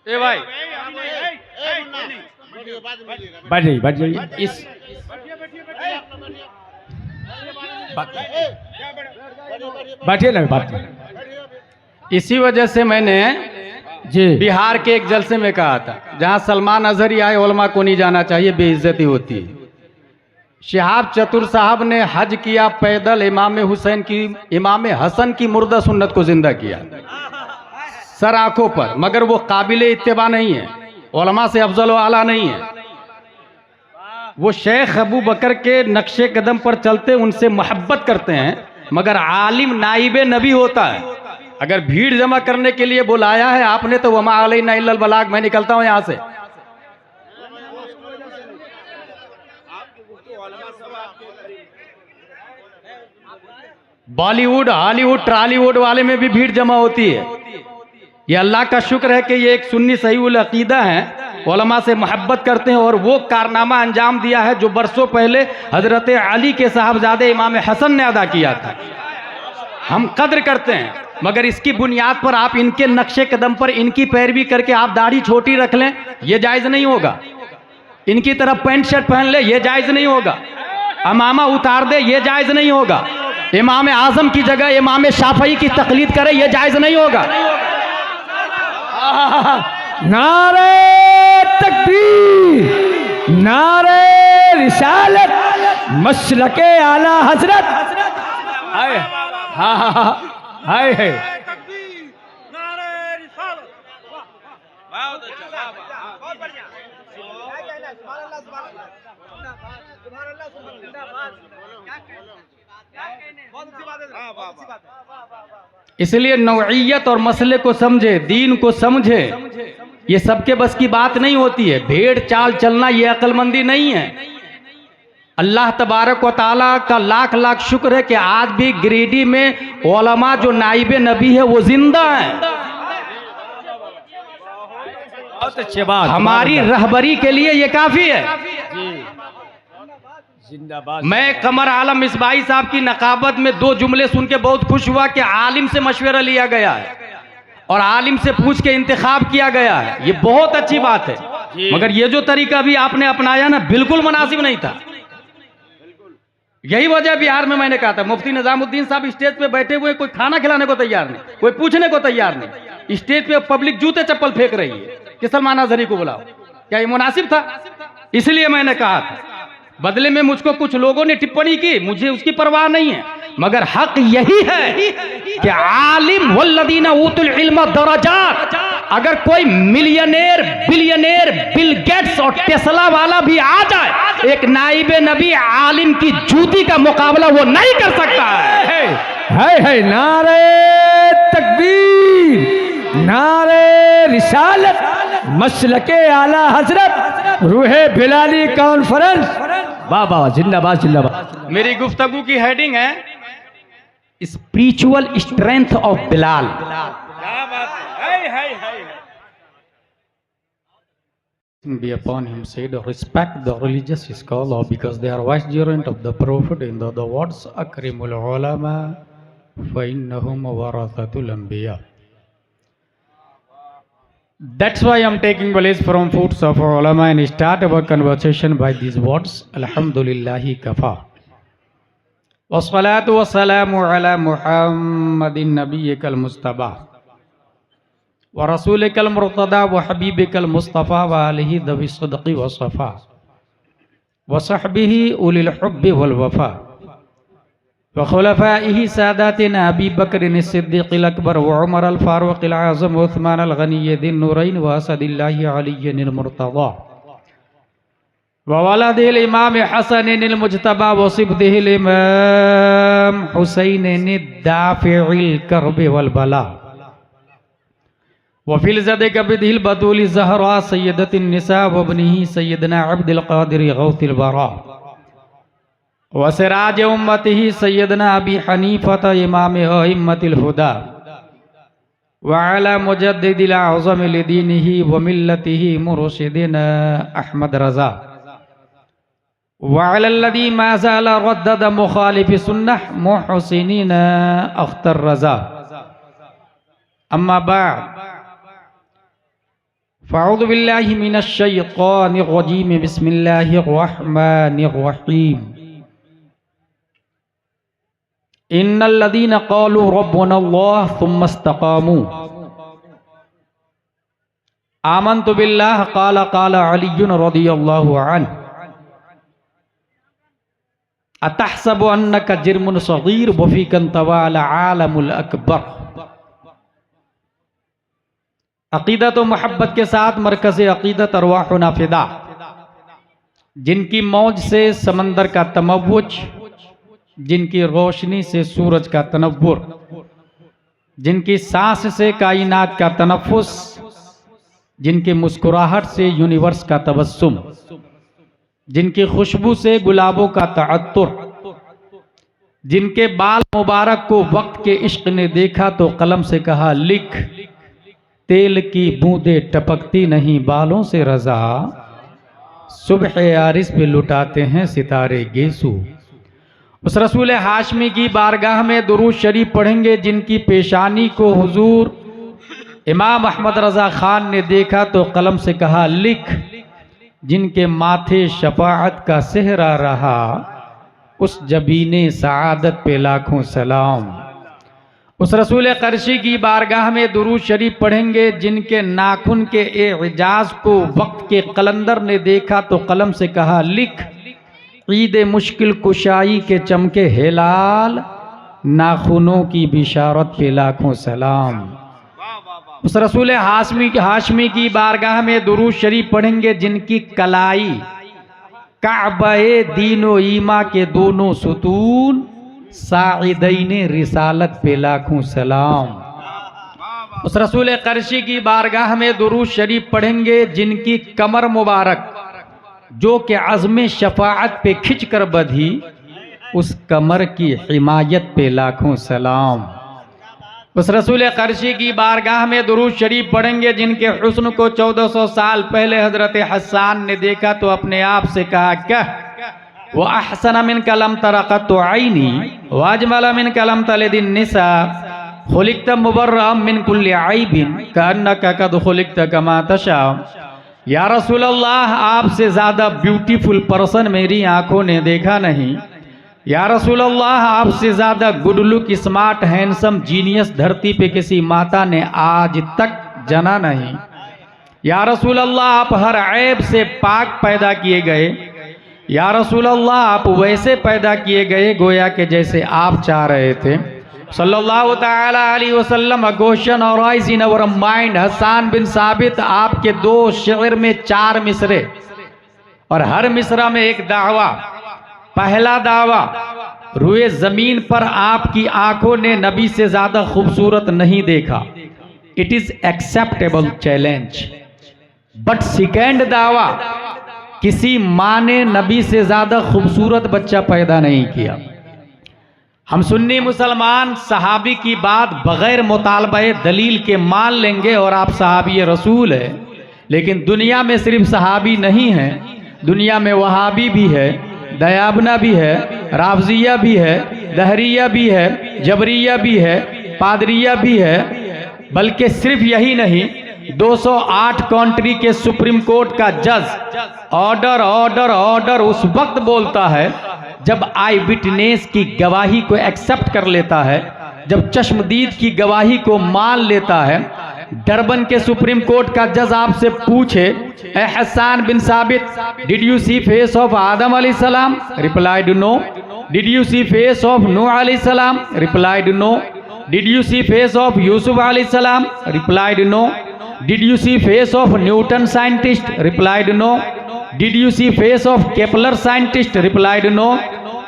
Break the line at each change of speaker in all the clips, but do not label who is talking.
ए भाई
बैठ जाइए
इस
बैठिए ना बात।
इसी वजह से मैंने
जी
बिहार के एक जलसे में कहा था, जहां सलमान अजहरी आए उलमा को नहीं जाना चाहिए, बेइज्जती होती है। शिहाब चतुर साहब ने हज किया पैदल, इमाम हसन की मुर्दा सुन्नत को जिंदा किया सर आंखों पर, मगर वो काबिल इत्तेबा नहीं है, उलमा से अफजल व आला नहीं है। वो शेख अबू बकर के नक्शे कदम पर चलते, उनसे मोहब्बत करते हैं, मगर आलिम नाइबे नबी होता है। अगर भीड़ जमा करने के लिए बुलाया है आपने तो वमा अलैना इल्लल बलाग, मैं निकलता हूं यहां से। बॉलीवुड हॉलीवुड ट्रॉलीवुड वाले में भी भीड़ जमा होती है। ये अल्लाह का शुक्र है कि ये एक सुन्नी सही उल अकीदा है, उलमा से मोहब्बत करते हैं, और वो कारनामा अंजाम दिया है जो बरसों पहले हजरत अली के साहबजादे इमाम हसन ने अदा किया था। हम कद्र करते हैं, मगर इसकी बुनियाद पर आप इनके नक्शे कदम पर इनकी पैरवी करके आप दाढ़ी छोटी रख लें, ये जायज नहीं होगा। इनकी तरफ पैंट शर्ट पहन ले, ये जायज नहीं होगा। अमामा उतार दे, ये जायज नहीं होगा। इमाम आजम की जगह इमाम शाफई की तकलीद करे, ये जायज नहीं होगा।
नारे तकबीर, नारे रिसालत, मसलके आला हजरत। हाय हाँ हाँ हाँ हाय है।
इसलिए नौइयत और मसले को समझे, दीन को समझे, ये सबके बस की बात नहीं होती है। भेड़ चाल चलना ये अक्लमंदी नहीं है। अल्लाह तबारक व ताला का लाख लाख शुक्र है कि आज भी गिरिडीह में उलमा जो नाइबे नबी है वो जिंदा है।
बहुत अच्छी बात,
हमारी रहबरी के लिए ये काफी है।
जिंदाबाद।
मैं कमर आलम मिसबाही साहब की नकाबत में 2 जुमले सुन के बहुत खुश हुआ कि आलिम से मशवरा लिया गया है और आलिम से पूछ के इंतखाब किया गया है। ये बहुत अच्छी बात है, मगर ये जो तरीका भी आपने अपनाया ना, बिल्कुल मुनासिब नहीं था। यही वजह बिहार में मैंने कहा था, मुफ्ती निजामुद्दीन साहब स्टेज पे बैठे हुए, कोई खाना खिलाने को तैयार नहीं, कोई पूछने को तैयार नहीं। स्टेज पे पब्लिक जूते चप्पल फेंक रही है कि सलमान अजहरी को बुलाओ। क्या ये मुनासिब था? इसलिए मैंने कहा था। बदले में मुझको कुछ लोगों ने टिप्पणी की, मुझे उसकी परवाह नहीं है, मगर हक यही है कि आलिम वल्लदीना ऊतुल इल्म दरजात। अगर कोई मिलियनेर, बिलियनेर, बिल गेट्स और टेस्ला वाला भी आ जाए, एक नाइबे नबी आलिम की जूती का मुकाबला वो नहीं कर सकता
है। नारे तकबीर, नारे रिसालत, मसलके आला हजरत, रूहे बिलाली कॉन्फ्रेंस। वाह वाह, जिंदाबाद जिंदाबाद।
मेरी गुफ्तगू की हेडिंग है spiritual strength of Bilal. Be upon him said, respect the religious scholar because they are vicegerent of the prophet. In the words, akrimul ulama fa innahum warathatul anbiya. That's why I'm taking place from foods of ulama and start our conversation by these words. Alhamdulillahi kafa. Wassalatu wassalamu ala Muhammadin nabiyyikal mustafa wa rasulikal murtada wa habibikal mustafa wa alihi dhawi sidqi wa safa wa sahbihi ulil hubbi wal wafa wa khulafaihi sadatina Abi Bakrin as-Siddiq al-Akbar wa Umar al-Faruq al-Azam wa Uthman al-Ghani din nurain wa asadillahi aliyyin al-murtada wa waladihi al-imam Hasanin al-Mujtaba wa sibdihi al-imam Husainin ad-dafi'il karbi wal bala wa fil zadi kabidhi al-batuli Zahra sayyidatin nisa wa ibnihi sayyidina Abdul Qadir ghawthil bara wa siraj ummatihi sayyidina Abi Hanifata imam a'immatil huda wa ala mujaddidil a'zam li dinihi wa millatihi murshidina Ahmad Raza wa ala alladhi ma zala raddada mukhalifi sunnah muhsinina Akhtar Raza. Amma ba'd, फ़अऊज़ु बिल्लाहि मिनश शैतानिर रजीम बिस्मिल्लाहिर रहमानिर रहीम इन्नल्लज़ीना क़ालू रब्बुनल्लाह सुम्मा इस्तक़ामू आमन्तु बिल्लाह क़ाला अलीयुन रज़ियल्लाहु अन्हु अतहसबु अन्नका जिर्मुन सग़ीर वफ़ीकन तवाल आलमुल अकबर। अक़ीदत व मोहब्बत के साथ मरकज़ अक़ीदत अरवाहुना फ़िदा, जिनकी मौज से समंदर का तमव्वुज, जिनकी रोशनी से सूरज का तनव्वुर, जिनकी सांस से कायनात का तनफ़ुस, जिनकी मुस्कुराहट से यूनिवर्स का तबस्सुम, जिनकी खुशबू से गुलाबों का तअत्तुर, जिनके बाल मुबारक को वक्त के इश्क ने देखा तो कलम से कहा लिख, तेल की बूंदे टपकती नहीं बालों से रज़ा, सुबह यारिस पे लुटाते हैं सितारे गेसू। उस रसूल हाशमी की बारगाह में दुरूद शरीफ पढ़ेंगे जिनकी पेशानी को हुजूर इमाम अहमद रज़ा खान ने देखा तो कलम से कहा लिख, जिनके माथे शफाअत का सेहरा रहा उस जबीने सआदत पे लाखों सलाम। उस रसूल क़रशी की बारगाह में दुरूद शरीफ पढ़ेंगे जिनके नाखून के एजाज को वक्त के कलंदर ने देखा तो कलम से कहा लिख, ईद मुश्किल कुशाई के चमके हेलाल, नाखूनों की बिशारत पे लाखों सलाम। उस रसूल हाशमी की बारगाह में दुरूद शरीफ पढ़ेंगे जिनकी कलाई काबे दीनो ईमा के दोनों सुतून, साइदैने रिसालत पे लाखों सलाम। उस रसूल क़रशी की बारगाह में दुरूद शरीफ पढ़ेंगे जिनकी कमर मुबारक जो कि अज़्म शफाअत पे खिंच कर बधी, उस कमर की हिमायत पे लाखों सलाम। उस रसूल क़रशी की बारगाह में दुरूद शरीफ पढ़ेंगे जिनके हुस्न को 1400 साल पहले हज़रत हस्सान ने देखा तो अपने आप से कहा क्या वो अहसन मिन कलम तरक़त आइनी वाजमल मिन कलम तलिदिन निसा खुलिक़त मुबर्रअम मिन कुल्लि आइबिन कअन्नका क़द खुलिक़त कमा तशा। या रसूल अल्लाह, आपसे ज़्यादा ब्यूटीफुल पर्सन मेरी आंखों ने देखा नहीं। या रसूल अल्लाह, आपसे ज़्यादा good look smart handsome genius धरती पे किसी माता ने आज तक जना नहीं। या रसूल अल्लाह, आप हर ऐब से पाक पैदा किए गए। या रसूल अल्लाह, आप वैसे पैदा किए गए गोया के जैसे आप चाह रहे थे। सल्लल्लाहु ताला अलैहि वसल्लम। A question arise in our mind. Hasan bin Sabit, आपके 2 शेर में 4 मिसरे और हर मिसरा में एक दावा। पहला दावा, रुए जमीन पर आपकी आंखों ने नबी से ज्यादा खूबसूरत नहीं देखा। It is acceptable challenge. But second दावा, किसी माँ ने नबी से ज्यादा खूबसूरत बच्चा पैदा नहीं किया। हम सुन्नी मुसलमान सहाबी की बात बगैर मुतालबे दलील के मान लेंगे और आप सहाबी रसूल है, लेकिन दुनिया में सिर्फ सहाबी नहीं है, दुनिया में वहाबी भी है, दयाबना भी है, राफजिया भी है, दहरिया भी है, जबरिया भी है, पादरिया भी है। बल्कि सिर्फ यही नहीं, 208 कंट्री के सुप्रीम कोर्ट का जज ऑर्डर ऑर्डर ऑर्डर उस वक्त बोलता है जब आई विटनेस की गवाही को एक्सेप्ट कर लेता है, जब चश्मदीद की गवाही को मान लेता है। डरबन के सुप्रीम कोर्ट का जज आपसे पूछे, ए Hasan bin Sabit, did you see face of Adam अलैहिस्सलाम? Replied no. Did you see face of Nuh अलैहिस्सलाम? Replied no. Did you see face of Yusuf अलैहिस्सलाम? Replied no. Did you see face of Newton scientist? Replied no. Did you see face of Kepler scientist? Replied no.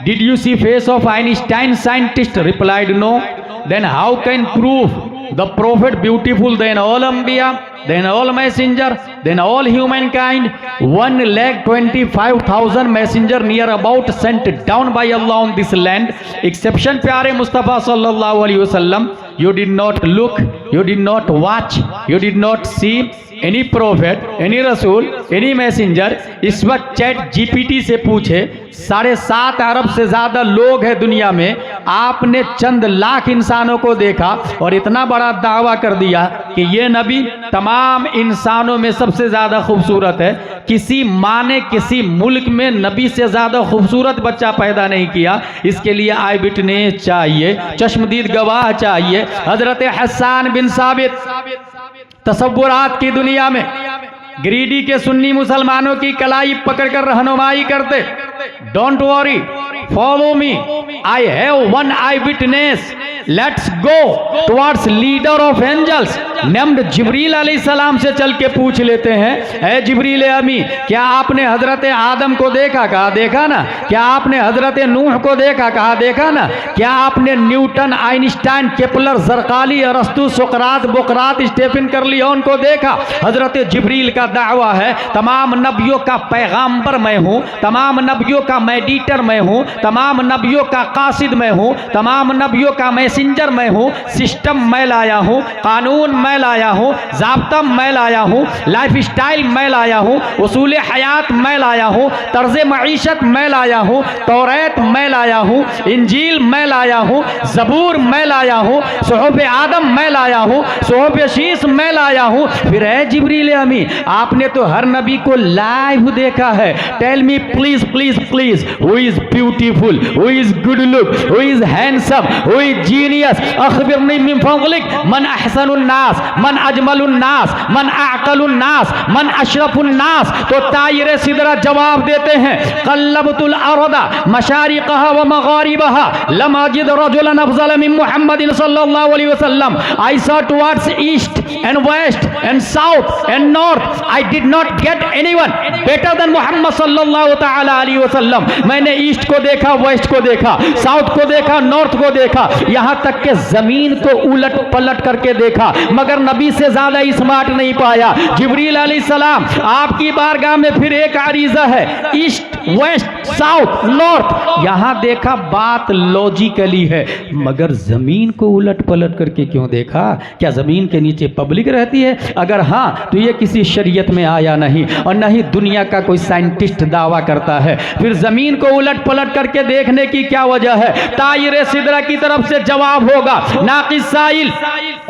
Did you see face of Einstein scientist? Replied no. Then how can prove the prophet beautiful than all Anbiya, than all messenger, than all humankind? 1,25,000 messenger near about sent down by Allah on this land. Exception प्यारे मुस्तफ़ा सल्लल्लाहु अलैहि वसल्लम. You did not look, you did not watch, you did not see any prophet, any रसूल, any messenger इस वक्त chat GPT से पूछे, 7.5 अरब से ज़्यादा लोग हैं दुनिया में, आपने चंद लाख इंसानों को देखा और इतना बड़ा दावा कर दिया कि ये नबी तमाम इंसानों में सबसे ज़्यादा खूबसूरत है। किसी माँ ने किसी मुल्क में नबी से ज़्यादा खूबसूरत बच्चा पैदा नहीं किया। इसके लिए आई विटनेस चाहिए, चश्मदीद गवाह चाहिए। हजरत हसन बिन साबित तसव्वुरात की दुनिया में गिरिडीह के सुन्नी मुसलमानों की कलाई पकड़कर रहनुमाई करते, don't worry, follow me, I have one eyewitness, let's go towards leader of angels named Jibril अलैहिस्सलाम से चल के पूछ लेते हैं, ऐ जिब्रील अमी, क्या आपने हजरत आदम को देखा? कहा देखा ना। क्या आपने हजरत नूह को देखा? कहा देखा ना। क्या आपने न्यूटन, आइंस्टाइन, केपलर, जरकाली, अरस्तु, सुकरात, बुकरात, स्टेफन कर्लियोन को देखा? हजरत जिब्रील का दावा है, तमाम नबियों का पैगाम्बर मैं हूँ, तमाम नबियों का मेडिटर मैं हूँ, तमाम नबियों का कासिद मैं हूँ, तमाम नबियों का मैसेंजर मैं हूँ, सिस्टम मैं लाया हूँ, कानून मैं लाया हूँ, ज़ाब्ता मैं लाया हूँ, लाइफ स्टाइल मैं लाया हूँ, उसूल हयात मैं लाया हूँ, तर्ज मईशत मैं लाया हूँ, तौरात मैं लाया हूँ, इंजील मैं लाया हूँ, ज़बूर मैं लाया हूँ, सुहूफ आदम मैं लाया हूँ, सुहूफ शीस मैं लाया हूँ। फिर है जिब्रील अमी, आपने तो हर नबी को लाइव देखा है, tell me please please please, who is beautiful, who is good look, who is handsome, who is genius, अखबिरनी मिन फज़लिक, मन अहसनुन नास, मन अजमलुन नास, मन अअक़लुन नास, मन अशरफुन नास। तो तायरे सिदरा जवाब देते हैं, क़ल्लबतुल अर्दा मशारिक़हा व मग़ारिबहा लम अजिद रजुलन अफ़ज़ल मिन मुहम्मदिन सल्लल्लाहु अलैहि वसल्लम। I saw towards east and west and south and north, I did not get anyone better than Muhammad सल्लल्लाहु ताला अलैहि वसल्लम। मैंने ईस्ट को देखा, वेस्ट को देखा, साउथ को देखा, नॉर्थ को देखा, यहाँ तक के जमीन को उलट पलट करके देखा, मगर नबी से ज्यादा स्मार्ट नहीं पाया। जिब्रील अलैहिस्सलाम, आपकी बारगाह में फिर एक अरीज़ा है, ईस्ट वेस्ट साउथ नॉर्थ, यहाँ देखा, बात लॉजिकली है, मगर जमीन को उलट पलट करके क्यों देखा? क्या जमीन के नीचे पब्लिक रहती है? अगर हाँ तो ये किसी शरीयत में आया नहीं, और न ही दुनिया का कोई साइंटिस्ट दावा करता है। फिर जमीन को उलट पलट करके देखने की क्या वजह है? तायरे सिदरा की तरफ से जवाब होगा। नाक़िस साइल,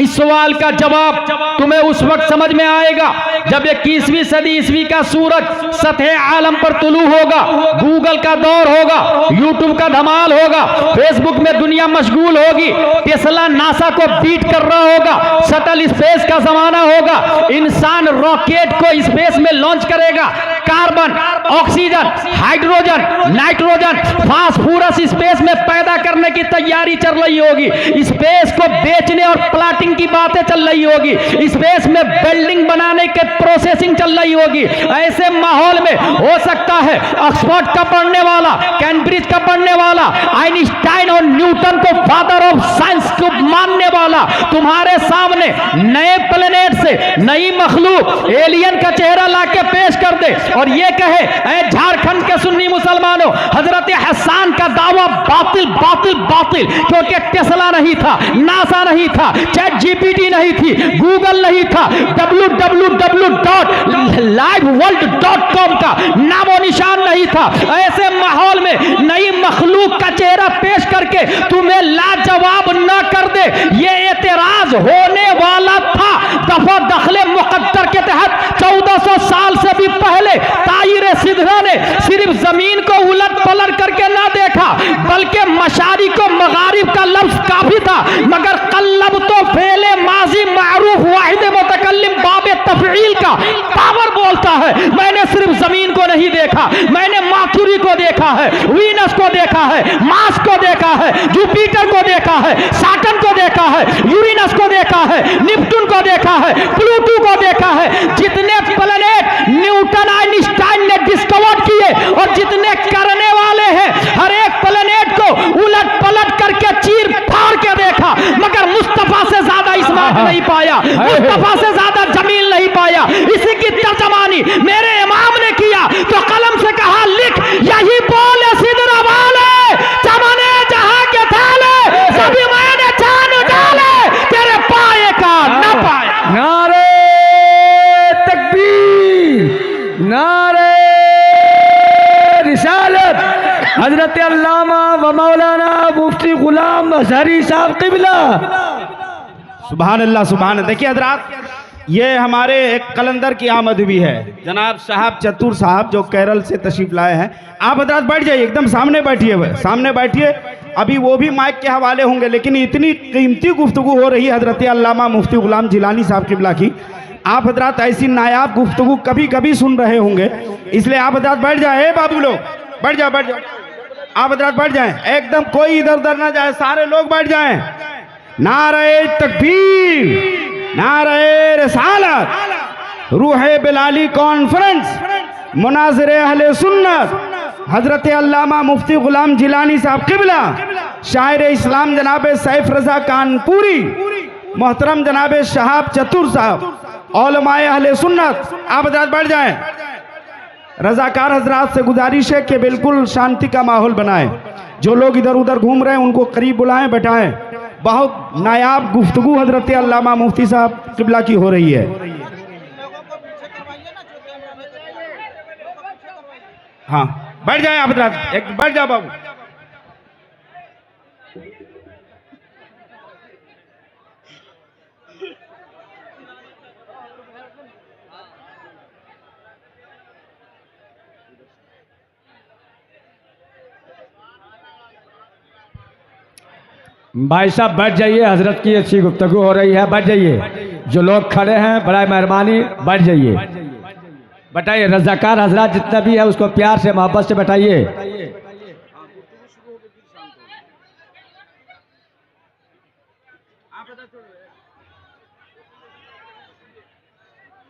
इस सवाल का जवाब तुम्हें उस वक्त समझ में आएगा जब 21वीं सदी ईस्वी का सूरज सतह आलम पर तुलू होगा, गूगल का दौर होगा, यूट्यूब का धमाल होगा, फेसबुक में दुनिया मशगूल होगी, टेस्ला नासा को बीट कर रहा होगा, शटल स्पेस का जमाना होगा, इंसान रॉकेट को स्पेस में लॉन्च करेगा, carbon, oxygen, hydrogen, nitrogen, phosphorus space में पैदा करने की तैयारी चल रही होगी, स्पेस को बेचने और प्लाटिंग की बातें चल रही होगी, स्पेस में बिल्डिंग बनाने के प्रोसेसिंग चल रही होगी। ऐसे माहौल में हो सकता है ऑक्सफोर्ड का पढ़ने वाला, कैम्ब्रिज का पढ़ने वाला, आइंस्टाइन और न्यूटन को फादर ऑफ साइंस को मानने वाला तुम्हारे सामने नए प्लेनेट से नई मखलूक एलियन का चेहरा लाके पेश कर दे और ये कहे, ऐ झारखंड के सुन्नी मुसलमानों, हजरत हसन का दावा बातिल बातिल बातिल, क्योंकि टेस्ला नहीं था, नासा नहीं था, चैट जीपीटी नहीं थी, गूगल नहीं था, www.liveworld.com का नामो निशान नहीं था। ऐसे माहौल में नई मखलूक का चेहरा पेश करके तुम्हें लाजवाब न कर दे, ये एतराज होने वाला था। दफा दखले मुकद्दर के तहत 1400 साल से भी पहले तायरे सिदरा ने सिर्फ जमीन को उलट पलट करके ना देखा, बल्कि मशारी को मगारिब का लफ्ज काफी था, मगर कल्लब तो फेले माजी मारूफ वाहिद मुतकल्लिम बाबे तफईल का पावर बोलता है। मैंने सिर्फ जमीन को नहीं देखा, मैंने मर्क्यूरी को देखा है, वीनस को देखा है, मार्स को देखा है, जुपिटर को देखा है, सैटर्न को देखा है, यूरेनस को देखा है, नेपच्यून को देखा है, प्लूटो को देखा है। जितने प्लैनेट न्यूटन आइंस्टाइन ने डिस्कवर किए और जितने करने वाले हैं, हर एक प्लैनेट को उलट पलट करके चीर फाड़ के देखा, मगर मुस्तफा से ज्यादा स्मार्ट नहीं पाया, मुस्तफा से ज्यादा जमील नहीं पाया। इसी की तर्जमानी मेरे इमाम ने किया तो कलम से कहा, लिख यही बोले सिदरा वाले, चमने जहां के थाले, सभी मैंने जान डाले, तेरे पाए का न पाए।
नारे नारे रिसालत हजरत अल्लामा व मौलाना मुफ्ती गुलाम अजहरी साहब क़िबला।
सुभान अल्लाह सुभान अल्लाह। देखिए हजरात, ये हमारे एक कलंदर की आमद भी है, जनाब साहब चतुर साहब जो केरल से तशरीफ लाए हैं। आप हजरात बैठ जाइए, एकदम सामने बैठिए, सामने बैठिए। अभी वो भी माइक के हवाले होंगे, लेकिन इतनी कीमती गुफ्तगू हो रही है हजरत अल्लामा मुफ्ती गुलाम जिलानी साहब क़िबला की। आप हजरात ऐसी नायाब गुफ्तगू कभी कभी सुन रहे होंगे, इसलिए आप हजरात बैठ जाए। बाबू लोग बैठ जाओ, बैठ जाओ। आप हजरात बैठ जाएं, एकदम कोई इधर उधर ना जाए, सारे लोग बैठ जाएं। नारे तकबीर, नारे रिसालत, रूहे बिलाली कॉन्फ्रेंस, मुनाज़िर अहले सुन्नत हजरत अल्लामा मुफ्ती गुलाम जिलानी साहब क़िबला, शायर इस्लाम जनाब सैफ रज़ा कानपुरी, मोहतरम जनाब शहाब चतुर साहब, औलमाए अहले सुन्नत। आप हजरात बैठ जाएं। रज़ाकार हजरात से गुजारिश है कि बिल्कुल शांति का माहौल बनाएं। जो लोग इधर उधर घूम रहे हैं उनको करीब बुलाएं, बैठाएं। बहुत नायाब गुफ्तगू हजरत अल्लामा मुफ्ती साहब क़िबला की हो रही है। हाँ बैठ जाएं आप हजरात, एक बैठ जाओ बाबू।
भाई साहब बैठ जाइए, हजरत की अच्छी गुफ्तगू हो रही है, बैठ जाइए। जो लोग खड़े हैं बड़ा मेहरबानी बैठ जाइए, बैठाइए। रज़ाकार हजरत जितना भी है उसको प्यार से मोहब्बत से बैठाइए।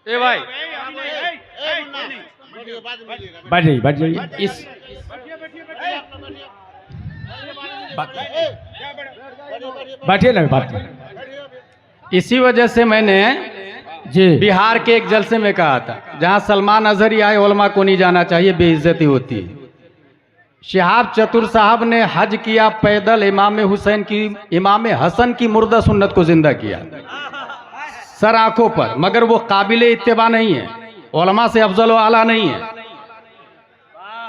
ए भाई
बैठ जाइए, बैठ जाइए।
इस
बैठिए ना, बात
इसी वजह से मैंने
जी
बिहार के एक जलसे में कहा था, जहां सलमान अजहरी आए उलमा को नहीं जाना चाहिए, बेइज्जती होती है। शहाब चतुर साहब ने हज किया पैदल, इमाम हसन की मुर्दा सुन्नत को जिंदा किया सर आंखों पर, मगर वो काबिल इत्तिबा नहीं है, उलमा से अफजल व आला नहीं है।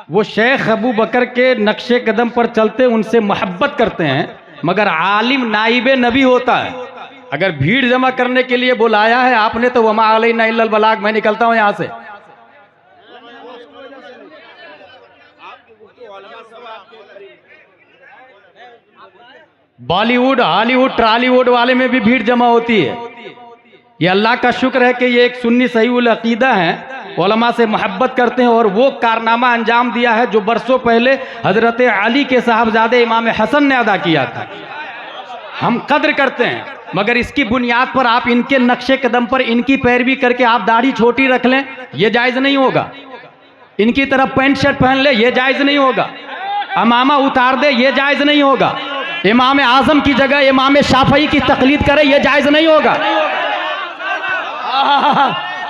वो शेख अबू बकर के नक्शे कदम पर चलते, उनसे मोहब्बत करते हैं, मगर आलिम नाइबे नबी होता है। अगर भीड़ जमा करने के लिए बुलाया है आपने तो वमा अलैना इल्लल बलाग, मैं निकलता हूं यहां से। बॉलीवुड हॉलीवुड ट्रॉलीवुड वाले में भी भीड़ जमा होती है। ये अल्लाह का शुक्र है कि ये एक सुन्नी सही उल अकीदा है, उलमा से मोहब्बत करते हैं, और वो कारनामा अंजाम दिया है जो बरसों पहले हजरत अली के साहबजादे इमाम हसन ने अदा किया था। हम कद्र करते हैं, मगर इसकी बुनियाद पर आप इनके नक्शे कदम पर इनकी पैरवी करके आप दाढ़ी छोटी रख लें, ये जायज़ नहीं होगा। इनकी तरफ पैंट शर्ट पहन ले, ये जायज़ नहीं होगा। अमामा उतार दे, ये जायज़ नहीं होगा। इमाम आजम की जगह इमाम शाफई की तकलीद करे, ये जायज़ नहीं होगा।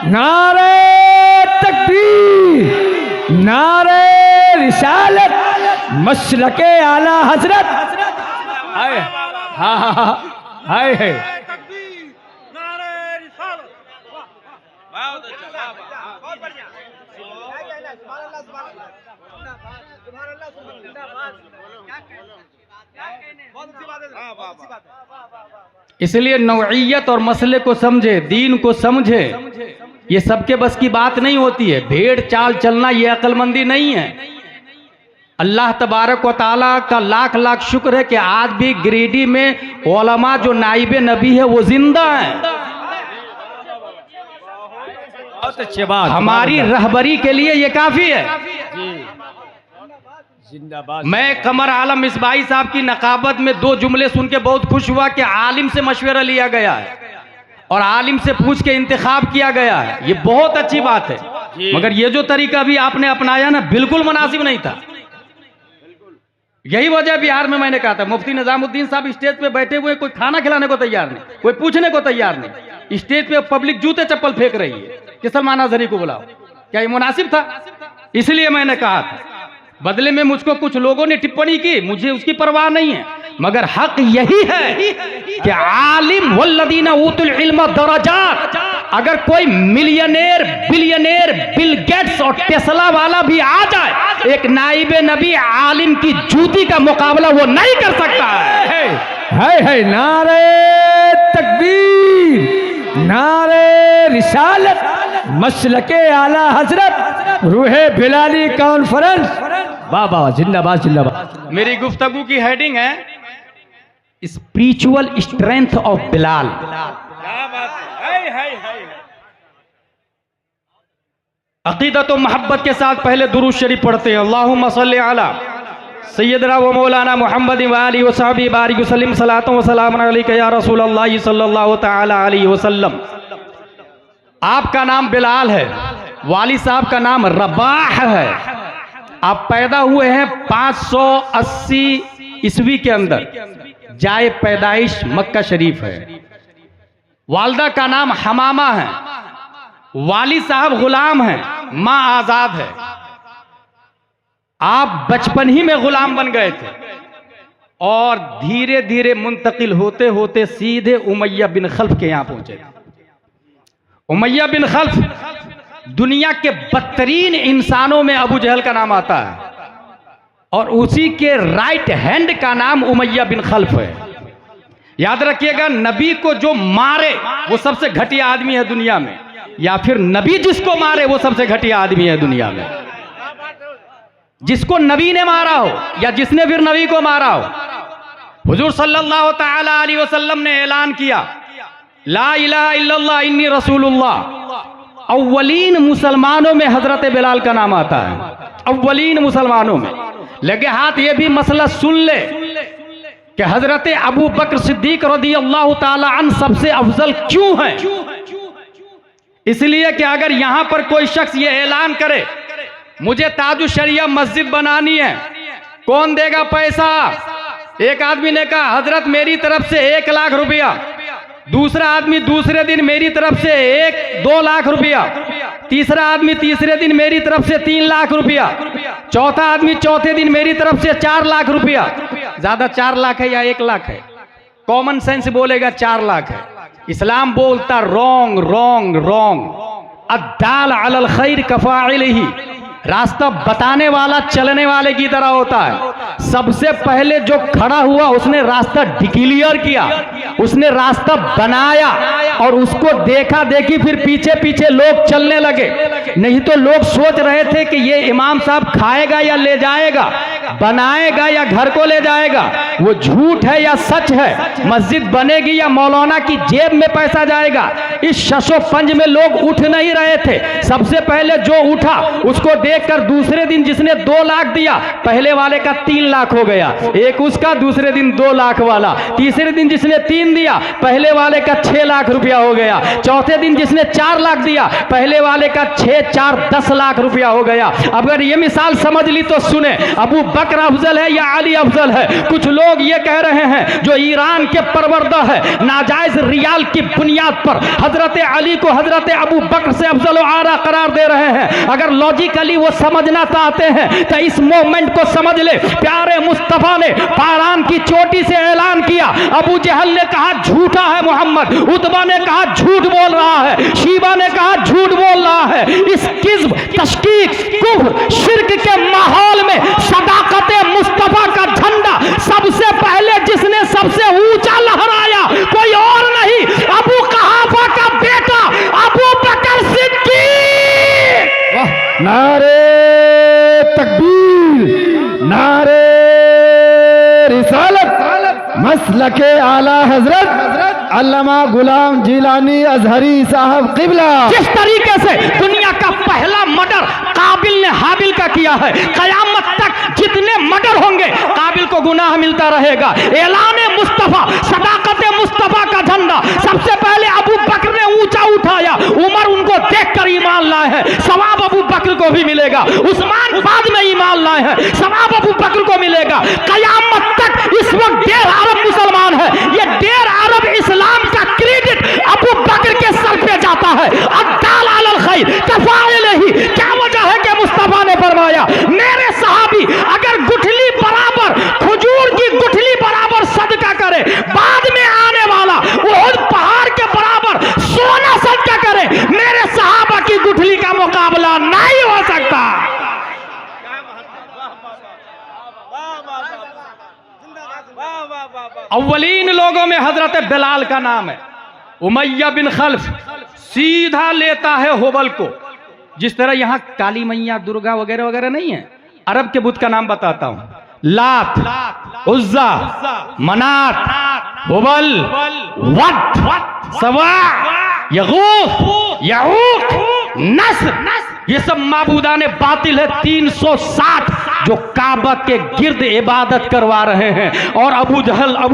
नारे तकबीर, नारे रिसालत, मसलके आला हजरत। हाय हाँ हाँ हाँ हाय है।
इसलिए नौइयत और मसले को समझे, दीन को समझे, ये सबके बस की बात नहीं होती है। भेड़ चाल चलना ये अक्लमंदी नहीं है। अल्लाह तबारक व तआला का लाख लाख शुक्र है कि आज भी गिरिडीह में उलमा जो नाइबे नबी है वो जिंदा है।
बहुत अच्छी बात,
हमारी रहबरी के लिए ये काफी है।
जिंदाबाद।
मैं कमर आलम मिसबाही साहब की नकाबत में दो जुमले सुन के बहुत खुश हुआ कि आलिम से मशवरा लिया गया है और आलिम से पूछ के इंतखाब किया गया है। ये बहुत अच्छी बात है, मगर ये जो तरीका भी आपने अपनाया ना, बिल्कुल मुनासिब नहीं था। यही वजह बिहार में मैंने कहा था, मुफ्ती निजामुद्दीन साहब स्टेज पे बैठे हुए, कोई खाना खिलाने को तैयार नहीं, कोई पूछने को तैयार नहीं। स्टेज पे पब्लिक जूते चप्पल फेंक रही है कि सलमान अजहरी को बुलाओ। क्या ये मुनासिब था? इसलिए मैंने कहा था। बदले में मुझको कुछ लोगों ने टिप्पणी की, मुझे उसकी परवाह नहीं है, मगर हक यही है कि आलिम वल्लदीना ऊतुल इल्म दरजात, अगर कोई मिलियनेर, बिलियनेर, बिल गेट्स और टेस्ला वाला भी आ जाए, एक नाइबे नबी आलिम की जूती का मुकाबला वो नहीं कर सकता है।
नारे तकबीर, नारे रिसालत, मसलके आला हजरत, रूहे बिलाली कॉन्फ्रेंस। वाह वाह, जिंदाबाद जिंदाबाद।
मेरी गुफ्तगू की हेडिंग है स्पिरिचुअल स्ट्रेंथ ऑफ बिलाल। अकीदत और मोहब्बत के साथ पहले दुरूद शरीफ पढ़ते हैं। अल्लाहुम्मा सल्ली अला सैयदना व मौलाना मुहम्मद व आलिहि व सहबी बारिक वसल्लम सलातो व सलाम अलैका या रसूल अल्लाह सल्लल्लाहु तआला अलैहि वसल्लम। आपका नाम बिलाल है, वाली साहब का नाम रबाह है। आप पैदा हुए हैं 580 ईस्वी के अंदर, जाए पैदाइश मक्का शरीफ है। वालदा का नाम हमामा है, वाली साहब गुलाम हैं, माँ आजाद है। आप बचपन ही में गुलाम बन गए थे और धीरे धीरे मुंतकिल होते होते सीधे उमैया बिन खल्फ के यहां पहुंचे। उमैया बिन खल्फ दुनिया के बदतरीन इंसानों में अबू जहल का नाम आता है और उसी के राइट हैंड का नाम उमैया बिन खल्फ है। याद रखिएगा, नबी को जो मारे वो सबसे घटिया आदमी है दुनिया में, या फिर नबी जिसको मारे वो सबसे घटिया आदमी है दुनिया में। जिसको नबी ने मारा हो या जिसने फिर नबी को मारा हो। हुजूर सल्लल्लाहु तआला अलैहि वसल्लम ने ऐलान किया, ला इलाहा इल्लल्लाह इन्नी रसूलुल्लाह। अव्वलीन मुसलमानों में हजरत बिलाल का नाम आता है, अव्वलीन मुसलमानों में। लगे हाथ ये भी मसला सुन ले कि हजरत अबू बकर सिद्दीक रज़ियल्लाहु ताला अन्हु सबसे अफजल क्यों हैं। इसलिए कि अगर यहां पर कोई शख्स ये ऐलान करे मुझे ताजुश शरिया मस्जिद बनानी है, कौन देगा पैसा? एक आदमी ने कहा हजरत मेरी तरफ से 1 लाख रुपया, दूसरा आदमी दूसरे दिन मेरी तरफ से 2 लाख रुपया, तीसरा आदमी तीसरे दिन मेरी तरफ से 3 लाख रुपया, चौथा आदमी चौथे दिन मेरी तरफ से 4 लाख रुपया। ज्यादा 4 लाख है या 1 लाख है? कॉमन सेंस बोलेगा 4 लाख है। इस्लाम बोलता रॉन्ग रॉन्ग रॉन्ग। अद्दाल अलल खैर कफाइलिही, रास्ता बताने वाला चलने वाले की तरह होता है। सबसे पहले जो खड़ा हुआ उसने रास्ता डिक्लेयर किया, उसने रास्ता बनाया और उसको देखा देखी फिर पीछे पीछे लोग चलने लगे। नहीं तो लोग सोच रहे थे कि ये इमाम साहब खाएगा या ले जाएगा, बनाएगा या घर को ले जाएगा, वो झूठ है या सच है, मस्जिद बनेगी या मौलाना की जेब में पैसा जाएगा। इस शशो पंज में लोग उठ नहीं रहे थे। सबसे पहले जो उठा उसको देखकर दूसरे दिन जिसने 2 लाख दिया, पहले वाले का 3 लाख हो गया, एक उसका, दूसरे दिन 2 लाख वाला, तीसरे दिन जिसने 3 दिया पहले वाले का 6 लाख रुपया हो गया, चौथे दिन जिसने 4 लाख दिया पहले वाले का 6 4 10 लाख रुपया हो गया। अगर ये मिसाल समझ ली तो सुने, अबू बकर अफजल है या अली अफजल है? कुछ लोग ये कह रहे हैं जो ईरान के परवरदा है, नाजायज रियाल की बुनियाद पर हजरत अली को हजरत अबू बकर से अफजल व आला करार दे रहे हैं। अगर लॉजिकली वो समझना चाहते हैं तो इस मोमेंट को समझ ले। प्यारे मुस्तफा ने पारान की चोटी से ऐलान किया, अबू जहल ने कहा झूठा है मोहम्मद, उतबा ने कहा झूठ बोल रहा है, शीबा ने कहा झूठ बोल रहा है। इस किज़्ब, तशकीक, कुफ्र, शिर्क के माहौल में सदाकत मुस्तफा का झंडा सबसे पहले जिसने सबसे ऊंचा लहराया कोई और नहीं, अबू कहाफा का बेटा अबू बकर सिद्दीक।
नारे तकबीर, नारे रिसालत, मसलके आला हजरत अल्लामा गुलाम जिलानी अजहरी साहब किबला।
जिस तरीके से दुनिया का पहला मर्डर काबिल ने हाबिल का किया है, कयामत तक जितने मर्डर होंगे काबिल को गुनाह मिलता रहेगा। ऐलान मुस्तफा, सदाकत मुस्तफा का झंडा सबसे पहले अबू बकर ने ऊंचा उठाया, उमर उनको देखकर ईमान लाए हैं, सवाब अबू बकर को भी मिलेगा। उस्मान बाद में ईमान लाए हैं, सवाब अबू बकर को मिलेगा। कयामत तक इस वक्त 1.5 अरब मुसलमान है, ये 1.5 अरब इस्लाम का क्रेडिट अबू बकर के सर पे जाता है। अद्दाल अलल खैर कफाइलिही, क्या वजह है कि मुस्तफा ने फरमाया मेरे सहाबी अगर गुठली बराबर, खजूर की गुठली बराबर सदका करे, बाद में आने वाला उहुद पहाड़ के बराबर सोना सदका करे, अव्वलीन लोगों में हजरत बिलाल का नाम है। उमैया बिन खल्फ सीधा लेता है होबल को। जिस तरह यहां काली मैया, दुर्गा वगैरह वगैरह नहीं है, अरब के बुत का नाम बताता हूं। लात, उज्जा, मनात, हुबल, वत, सवा, यगूस, यऊक, नस्र, ये सब माबूदाने बातिल है 360 जो काबा के गिर्द इबादत करवा रहे हैं। और अबू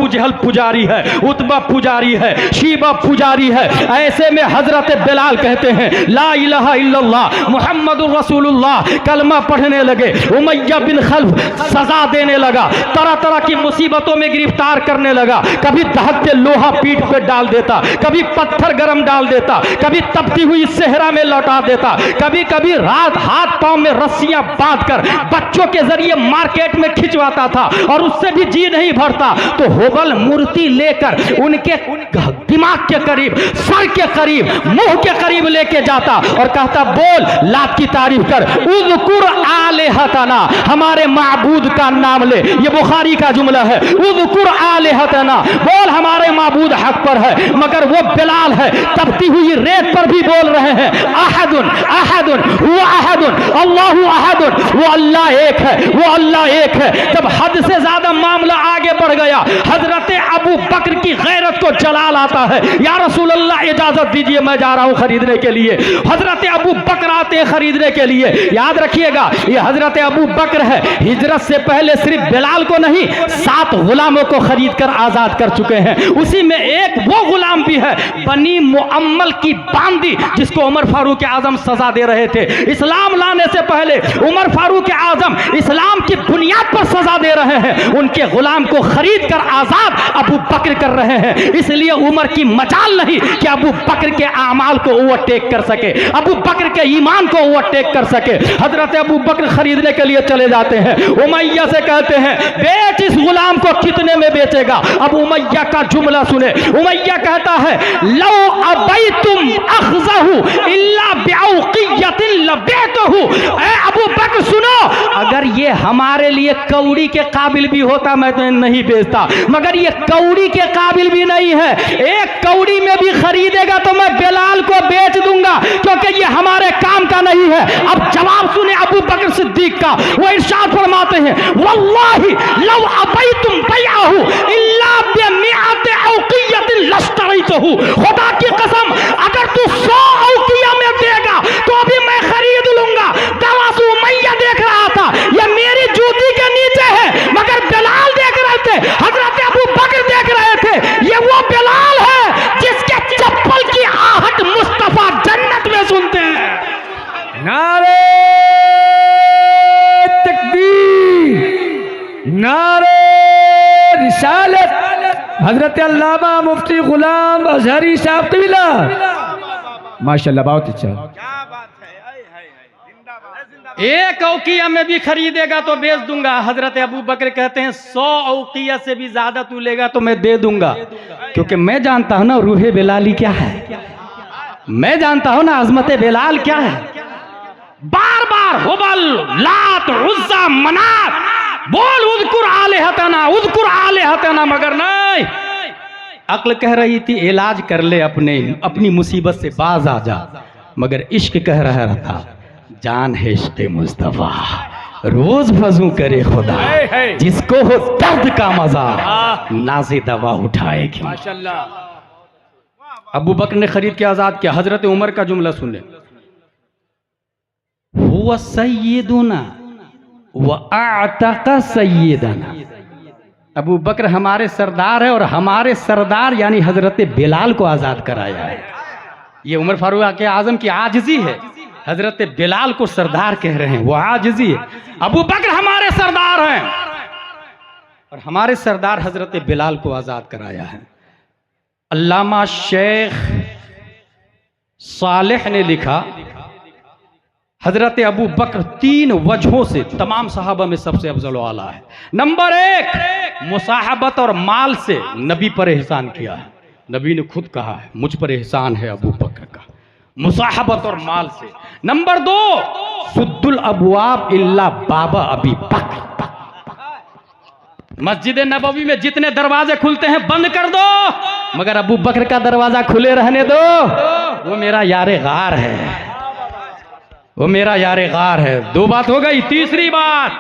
जहल पुजारी है, उतबा पुजारी है, शीबा पुजारी है। ऐसे में हजरत बिलाल कहते हैं ला इलाहा इल्लल्लाह मुहम्मदुर रसूलुल्लाह, कलमा पढ़ने लगे। उमैया बिन खल्फ सजा देने लगा, तरह तरह की मुसीबतों में गिरफ्तार करने लगा। कभी दहकते लोहा पीठ पे डाल देता, कभी पत्थर गरम डाल देता, कभी तपती हुई सेहरा में लौटा देता, कभी कभी रात हाथ पांव में रस्सियां बांधकर बच्चों के जरिए मार्केट में खिंचवाता था और उससे भी जी नहीं भरता तो होबल मूर्ति लेकर उनके दिमाग के करीब, सर के करीब, मुंह के करीब लेके जाता और कहता बोल लात की तारीफ कर, उज़कुर आलिहतना, हमारे माबूद का नाम ले। ये बुखारी का जुमला है, उज़कुर आलिहतना, बोल हमारे माबूद हक पर है। मगर वो बिलाल है तपती हुई रेत पर भी बोल रहे हैं अहदुन अहदुन वो अहदुन अल्लाहु अहदुन, वो अल्लाह एक है, वो अल्लाह एक है। जब हद से ज्यादा मामला आगे बढ़ गया, हजरत अबू बकर की गैरत को जलाल आता है। या रसूल अल्लाह इजाजत दीजिए, मैं जा रहा हूं खरीदने के लिए। हजरत अबू बकर आते हैं खरीदने के लिए। याद रखिएगा ये हजरत अबू बकर है, हिजरत से पहले सिर्फ बिलाल को नहीं 7 गुलामों को खरीद कर आजाद कर चुके हैं। उसी में एक वो गुलाम भी है बनी मुअम्मल की बांदी, जिसको उमर फारूक आजम सजा दे रहे थे। इस्लाम लाने से पहले उमर फारूक आजम इस्लाम की बुनियाद पर सजा दे रहे हैं, उनके गुलाम को खरीद कर आजाद अबू बकर कर रहे हैं। इसलिए उमर की मजाल नहीं कि अबू बकर के आमाल को ओवरटेक कर सके, अबू बकर के ईमान को ओवरटेक कर सके। हजरत अबू बकर खरीदने के लिए चले जाते हैं। उमैया से कहते हैं बेच इस गुलाम को, कितने में बेचेगा? अब उमैया का जुमला सुने। उमैया कहता है लौ अबैतुम अखज़हु इल्ला बिऔक़ियतिन लबैतहु। ए अबू बकर सुनो, अगर ये हमारे लिए कौड़ी के काबिल भी होता मैं तो नहीं बेचता, मगर ये कौड़ी के काबिल भी नहीं है। एक कौड़ी में भी खरीदेगा तो मैं बिलाल को बेच दूंगा, क्योंकि ये हमारे काम का नहीं है। अब जवाब सुने अबू बकर सिद्दीक का, वो इरशाद फरमाते हैं वल्लाहि लौ अबैतुम बैअहु इल्ला बिमिअति औक़ियतिन लश्तरैतहु। खुदा की कसम अगर तू 100 औक़िया में देगा तो अभी मैं खरीद लूंगा। दवासु उमैया देख रहा था ये मेरी जूती के नीचे है, मगर बिलाल देख रहे थे, हजरत अबू बकर देख रहे थे ये वो बिलाल है जिसके चप्पल की आहट मुस्तफा जन्नत में सुनते हैं।
नारे तकबीर, नारे रिसालत, हजरत अल्लामा मुफ्ती गुलाम अजहरी साहब तबीला, माशाल्लाह बहुत अच्छा।
एक औकिया में भी खरीदेगा तो बेच दूंगा। हजरत अबू बकर कहते हैं 100 औकिया से भी ज्यादा तू लेगा तो मैं दे दूंगा, क्योंकि मैं जानता हूं ना रूहे बिलाली क्या है, मैं जानता हूं ना अजमत बिलाल क्या है। बार बार हुबल, लात, उज्जा, मनात बोल उज़कुर आलिहतना, उज़कुर आलिहतना, मगर नहीं। अक्ल कह रही थी इलाज कर ले अपनी मुसीबत से बाज आ जा, मगर इश्क कह रहा था जान है इश्क़ मुस्तफा, रोज वज़ू करे खुदा, जिसको हो दर्द का मजा नाज़े दवा उठाएगी। अबू बकर ने खरीद के आजाद किया। हजरत उमर का जुमला सुने, हुवा सय्यदुना व अअतक़ सय्यदना। अबू बकर हमारे सरदार है और हमारे सरदार यानी हजरत बिलाल को आजाद कराया है। ये उमर फारूक आजम की आजिज़ी है, हजरत बिलाल को सरदार कह रहे हैं, वो आजिज़ी है। अबू बकर हमारे सरदार हैं और हमारे सरदार हजरत बिलाल को आजाद कराया है। अल्लामा शेख सालेह ने लिखा हजरत अबू बकर 3 वजहों से तमाम सहाबा में सबसे अफजल आला है। नंबर 1 मुसाहबत और माल से नबी पर एहसान किया है। नबी ने खुद कहा है मुझ पर एहसान है अबू बकर का, मुसाहबत और माल से। नंबर 2 सुद्दुल अबवाब इल्ला बाबा अबी बकर, मस्जिद नबवी में जितने दरवाजे खुलते हैं बंद कर दो, मगर अबू बकर का दरवाजा खुले रहने दो। वो मेरा यारे गार है, वो मेरा यारे गार है। दो बात हो गई। तीसरी बात,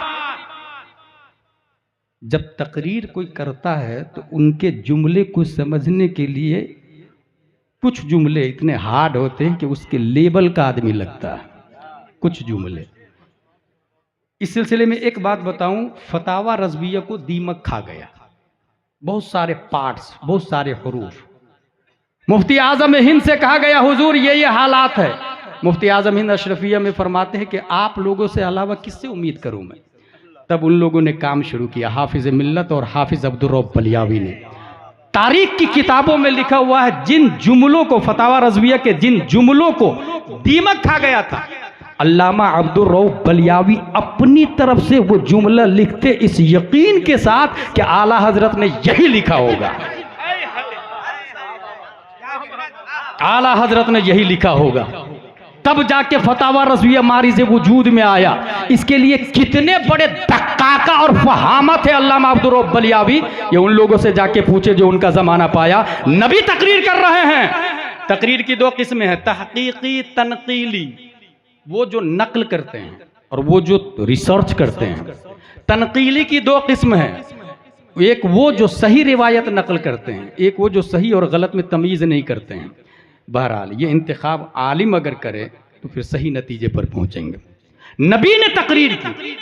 जब तकरीर कोई करता है तो उनके जुमले को समझने के लिए कुछ जुमले इतने हार्ड होते हैं कि उसके लेवल का आदमी लगता है। कुछ जुमले, इस सिलसिले में एक बात बताऊं, फतावा रज़विया को दीमक खा गया। बहुत सारे पार्ट्स, बहुत सारे हरूफ। मुफ्ती आजम हिंद से कहा गया, हुजूर ये हालात है। मुफ्ती आजम हिंद अशरफिया में फरमाते हैं कि आप लोगों से अलावा किससे उम्मीद करूं मैं। तब उन लोगों ने काम शुरू किया, हाफिज मिल्लत और हाफिज अब्दुर रऊफ बलियावी ने। तारीख की किताबों में लिखा हुआ है, जिन जुमलों को, फतावा रज़विया के जिन जुमलों को दीमक खा गया था, अल्लामा अब्दुर रऊफ बलियावी अपनी तरफ से वो जुमला लिखते इस यकीन के साथ कि आला हजरत ने यही लिखा होगा, आला हजरत ने यही लिखा होगा। तब जाके फतावा रज़विया मारिज़ वजूद में आया। इसके लिए कितने बड़े दक्काका और फहामत है अल्लामा अब्दुर रऊफ बलियावी। ये उन लोगों से जाके पूछे जो उनका जमाना पाया। नबी तकरीर कर रहे हैं। तकरीर की दो किस्में हैं, तहकीकी, तनकीली। वो जो नकल करते हैं और वो जो रिसर्च करते हैं। तनकीली की दो किस्म है, एक वो जो सही रिवायत नकल करते हैं, एक वो जो सही और गलत में तमीज़ नहीं करते हैं। बहरहाल ये इंतखाब आलिम अगर करे तो फिर सही नतीजे पर पहुंचेंगे। नबी ने तकरीर की,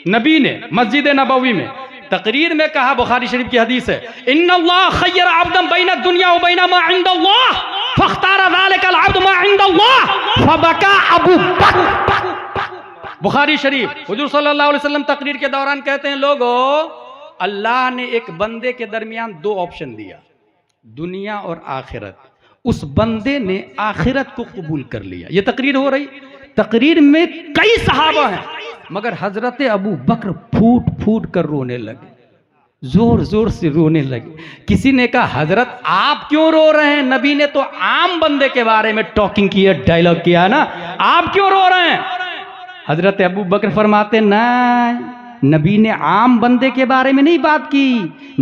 नबी ने मस्जिद नबवी में तकरीर में कहा, बुखारी शरीफ की हदीस है, इन्नल्लाह खय्यर अब्दन बैन दुनिया व बैन मा इंदल्लाह फख्तार ज़ालिकल अब्द मा इंदल्लाह फबका अबू बकर। बुखारी शरीफ। हुजूर सल्लल्लाहु अलैहि वसल्लम तकरीर के दौरान कहते हैं, लोगों, अल्लाह ने एक बंदे के दरमियान दो ऑप्शन दिया, दुनिया और आखिरत। उस बंदे ने आखिरत को कबूल कर लिया। ये तकरीर हो रही। तकरीर में कई सहाबा हैं, मगर हजरत अबू बकर फूट फूट कर रोने लगे, जोर जोर से रोने लगे। किसी ने कहा, हजरत आप क्यों रो रहे हैं? नबी ने तो आम बंदे के बारे में टॉकिंग किया, डायलॉग किया ना, आप क्यों रो रहे हैं? हजरत अबू बकर फरमाते, ना, नबी ने आम बंदे के बारे में नहीं बात की,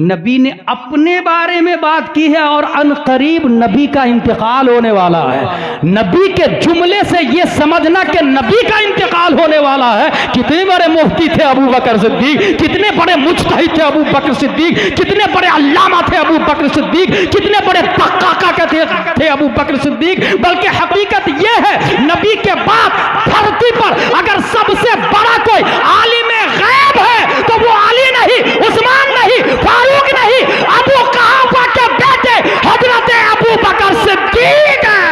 नबी ने अपने बारे में बात की है। और अनकरीब नबी का इंतकाल होने वाला है। नबी के जुमले से ये समझना कि नबी का इंतकाल होने वाला है। कितने बड़े मुफ्ती थे अबू बकर सिद्दीक, कितने बड़े मुज्तहिद थे अबू बकर सिद्दीक, कितने बड़े अल्लामा थे अबू बकर सिद्दीक, कितने बड़े तक्काका थे अबू बकर सिद्दीक। बल्कि हकीकत ये है, नबी के बाद धरती पर अगर सबसे बड़ा कोई आलिम गैब है तो वो अली नहीं, उस्मान नहीं, फारूक नहीं, अबू कुहाफा के बेटे हजरत अबू बकर सिद्दीक है।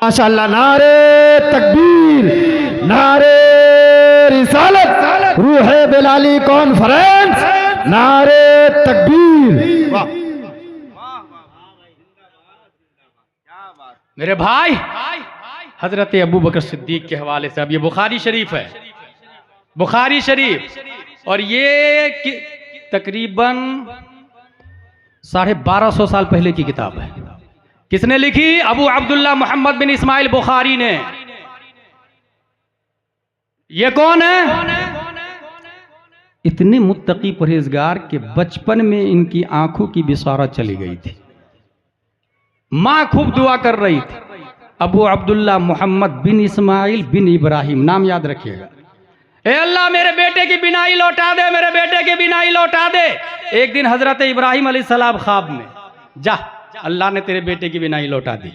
माशाअल्लाह, नारे तकबीर, नारे रिसालत, रूहे बिलाली कॉन्फ्रेंस, नारे तकबीर।
मेरे भाई, हजरत अबू बकर सिद्दीक के हवाले से अब ये बुखारी शरीफ है, बुखारी शरीफ, और ये तकरीबन 1250 साल पहले की किताब है। किसने लिखी? अबू अब्दुल्ला मोहम्मद बिन इस्माइल बुखारी ने। ये कौन है? इतने मुत्तकी परहेजगार के बचपन में इनकी आंखों की बिसारत चली गई थी। मां खूब दुआ कर रही थी, अबू अब्दुल्ला मोहम्मद बिन इस्माइल बिन इब्राहिम, नाम याद रखिएगा। ए अल्लाह, मेरे बेटे की बिनाई लौटा दे, मेरे बेटे की बिनाई लौटा दे। एक दिन हजरत इब्राहिम अलैहिस्सलाम ख्वाब में, जा, अल्लाह ने तेरे बेटे की बिनाई लौटा दी।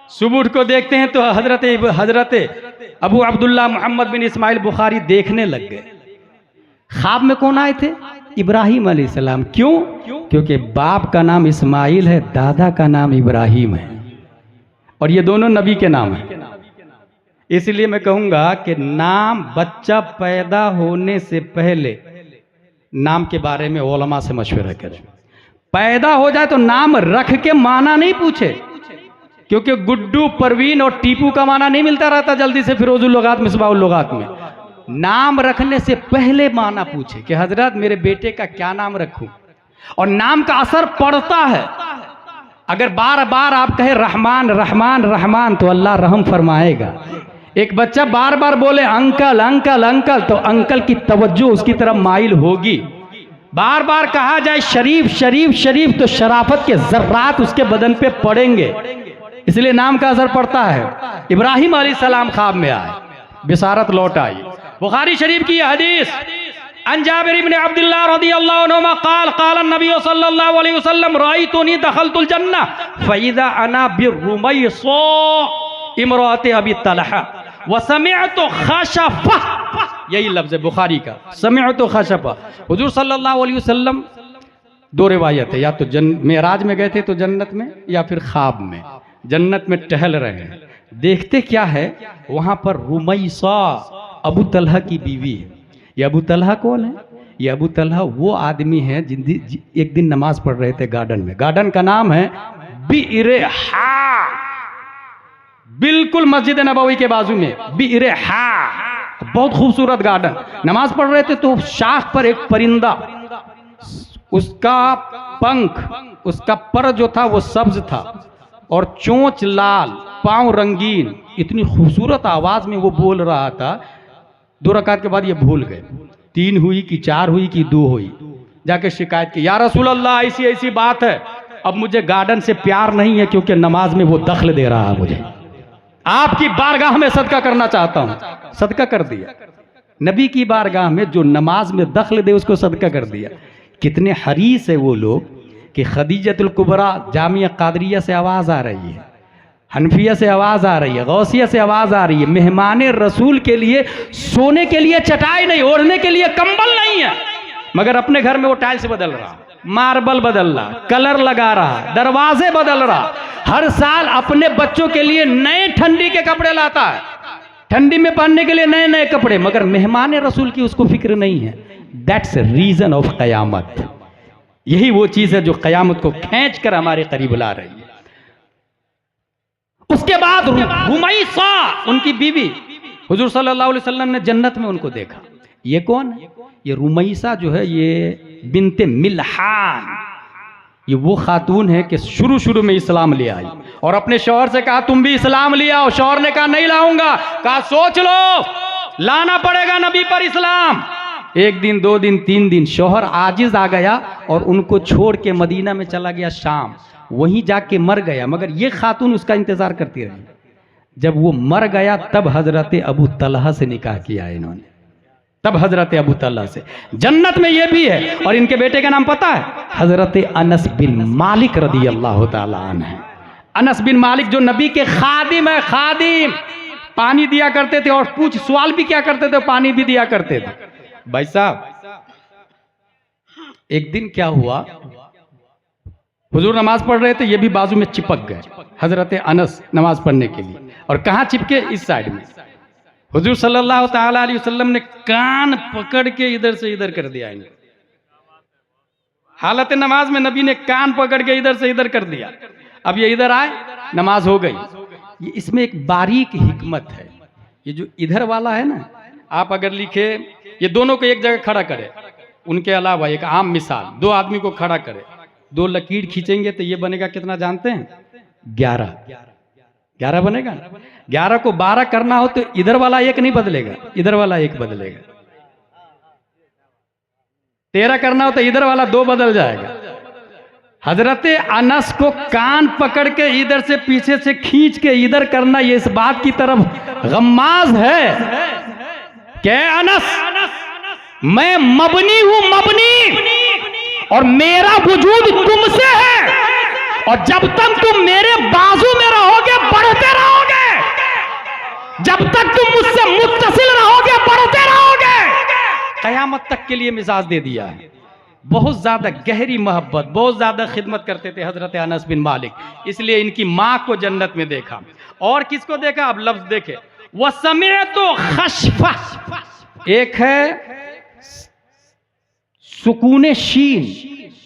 सुबह को देखते हैं तो हजरत अबू अब्दुल्ला मोहम्मद बिन इस्माइल बुखारी देखने लग गए। ख्वाब में कौन आए थे? इब्राहिम अलैहिस्सलाम। क्यों? क्योंकि बाप का नाम इस्माइल है, दादा का नाम इब्राहिम है, और ये दोनों नबी के नाम हैं। इसलिए मैं कहूंगा कि नाम बच्चा पैदा होने से पहले नाम के बारे में उलमा से मशवरा करें। पैदा हो जाए तो नाम रख के माना नहीं पूछे, क्योंकि गुड्डू, परवीन और टीपू का माना नहीं मिलता रहता जल्दी से फिरोजुल लुगात, मिसबाहुल लुगात में। नाम रखने से पहले माना पूछे कि हजरत मेरे बेटे का क्या नाम रखूं। और नाम का असर पड़ता है। अगर बार बार आप कहे रहमान रहमान रहमान तो अल्लाह रहम फरमाएगा। एक बच्चा बार बार बोले अंकल अंकल अंकल, तो अंकल की तवज्जो उसकी तरफ माइल होगी। बार बार कहा जाए शरीफ शरीफ शरीफ, तो शराफत के जर्रात उसके बदन पे पड़ेंगे, इसलिए नाम का असर पड़ता है। इब्राहिम अलैहिस्सलाम ख्वाब में आए, बिसारत लौट आई। बुखारी शरीफ की यह हदीस, अन जाबिर इब्न अब्दुल्लाह रदियल्लाहु अन्हुमा क़ाल क़ाल नबी सल्लल्लाहु अलैहि वसल्लम रअयतुनी दखलतुल जन्नह फ़इज़ा अना बिरुमैसा इमरात अबी तलहा व समिअतु खशफ़ा, यही लफ्ज़ है बुखारी का, समिअतु खशफ़ा। हुजूर सल्लल्लाहु अलैहि वसल्लम, दो रिवायत है, या तो मेराज में गए थे तो जन्नत में, या फिर ख्वाब में जन्नत में टहल रहे हैं। देखते क्या है, वहां पर रुमैसा अबू तलहा की बीवी है। ये अबू तलहा कौन है? ये अबू तलहा वो आदमी है एक दिन नमाज पढ़ रहे थे गार्डन में। गार्डन का नाम है बिइरे हा, बिल्कुल मस्जिद नबवी के बाजू में बिइरे हा, बहुत खूबसूरत गार्डन। नमाज पढ़ रहे थे तो शाख पर एक परिंदा, उसका पंख, उसका पर जो था वो सब्ज था और चोंच लाल, पांव रंगीन, इतनी खूबसूरत आवाज में वो बोल रहा था। 2 रकात के बाद ये भूल गए, 3 हुई कि 4 हुई कि 2 हुई। जाके शिकायत की, या रसूल अल्लाह ऐसी ऐसी बात है, अब मुझे गार्डन से प्यार नहीं है क्योंकि नमाज में वो दखल दे रहा है, मुझे आपकी बारगाह में सदका करना चाहता हूं। सदका कर दिया, नबी की बारगाह में जो नमाज में दखल दे उसको सदका कर दिया। कितने हरीस है वो लोग कि खदीजतुल कुबरा जामिया कादरिया से आवाज आ रही है, हनफिया से आवाज आ रही है, गौसिया से आवाज आ रही है, मेहमान रसूल के लिए सोने के लिए चटाई नहीं, ओढ़ने के लिए कंबल नहीं है, मगर अपने घर में वो टाइल्स बदल रहा, मार्बल बदल रहा, कलर लगा रहा, दरवाजे बदल रहा, हर साल अपने बच्चों के लिए नए ठंडी के कपड़े लाता है, ठंडी में पहनने के लिए नए नए कपड़े, मगर मेहमान रसूल की उसको फिक्र नहीं है। दैट्स रीजन ऑफ कयामत। यही वो चीज है जो कयामत को खींच कर हमारे करीब ला रही है। उसके बाद रुमैसा उनकी बीवी, हुजूर सल्लल्लाहु अलैहि वसल्लम ने जन्नत में उनको देखा। ये कौन है? ये रुमैसा जो है ये बिनते मिल्हान, ये वो खातून है कि शुरू में इस्लाम ले आई और अपने शौहर से कहा तुम भी इस्लाम ले आओ। शौहर ने कहा नहीं लाऊंगा। कहा सोच लो, लाना पड़ेगा नबी पर इस्लाम। 1 दिन 2 दिन 3 दिन शौहर आजिज आ गया और उनको छोड़ के मदीना में चला गया शाम, वहीं जाके मर गया। मगर ये खातून उसका इंतजार करती रही। जब वो मर गया तब हजरत अबू तलहा से निकाह किया इन्होंने, तब हजरत अबू तलहा से। जन्नत में ये भी है। और इनके बेटे का नाम पता है? हजरत अनस बिन मालिक रदी अल्लाह तआला अन्हु है। अनस बिन मालिक जो नबी के खादिम है, खादिम, पानी दिया करते थे और पूछ सवाल भी क्या करते थे, पानी भी दिया करते थे। भाई साहब एक दिन क्या हुआ, हुजूर नमाज पढ़ रहे थे, ये भी बाजू में चिपक गए हजरत अनस नमाज पढ़ने के लिए। और कहाँ चिपके? इस साइड में। हुजूर सल्लल्लाहु ताला अलैहि वसल्लम ने कान पकड़ के इधर से इधर कर दिया इनको। हालत नमाज में नबी ने कान पकड़ के इधर से इधर कर दिया। अब ये इधर आए, नमाज हो गई। ये इसमें एक बारीक हिकमत है। ये जो इधर वाला है ना, आप अगर लिखे ये दोनों को एक जगह खड़ा करे, उनके अलावा एक आम मिसाल 2 आदमी को खड़ा करे, 2 लकीर खींचेंगे तो ये बनेगा कितना जानते हैं? 11 बनेगा। 11 को 12 करना हो तो इधर वाला एक नहीं बदलेगा, इधर वाला एक बदलेगा। 13 करना हो तो इधर वाला 2 बदल जाएगा। हजरत अनस को कान पकड़ के इधर से पीछे से खींच के इधर करना, ये इस बात की तरफ गम्माज है कि अनस मैं मबनी हूं, मबनी, और मेरा वजूद तुमसे है, और जब तक तुम मेरे बाजू में रहोगे बढ़ते रहोगे, जब तक तुम मुझसे मुत्तसिल रहोगे बढ़ते रहोगे। कयामत तक के लिए मिजाज दे दिया है। बहुत ज्यादा गहरी मोहब्बत, बहुत ज्यादा खिदमत करते थे हजरत अनस बिन मालिक, इसलिए इनकी मां को जन्नत में देखा। और किसको देखा? अब लफ्ज देखे, वह समिअतु खशफ़ा, एक है सुकून शीन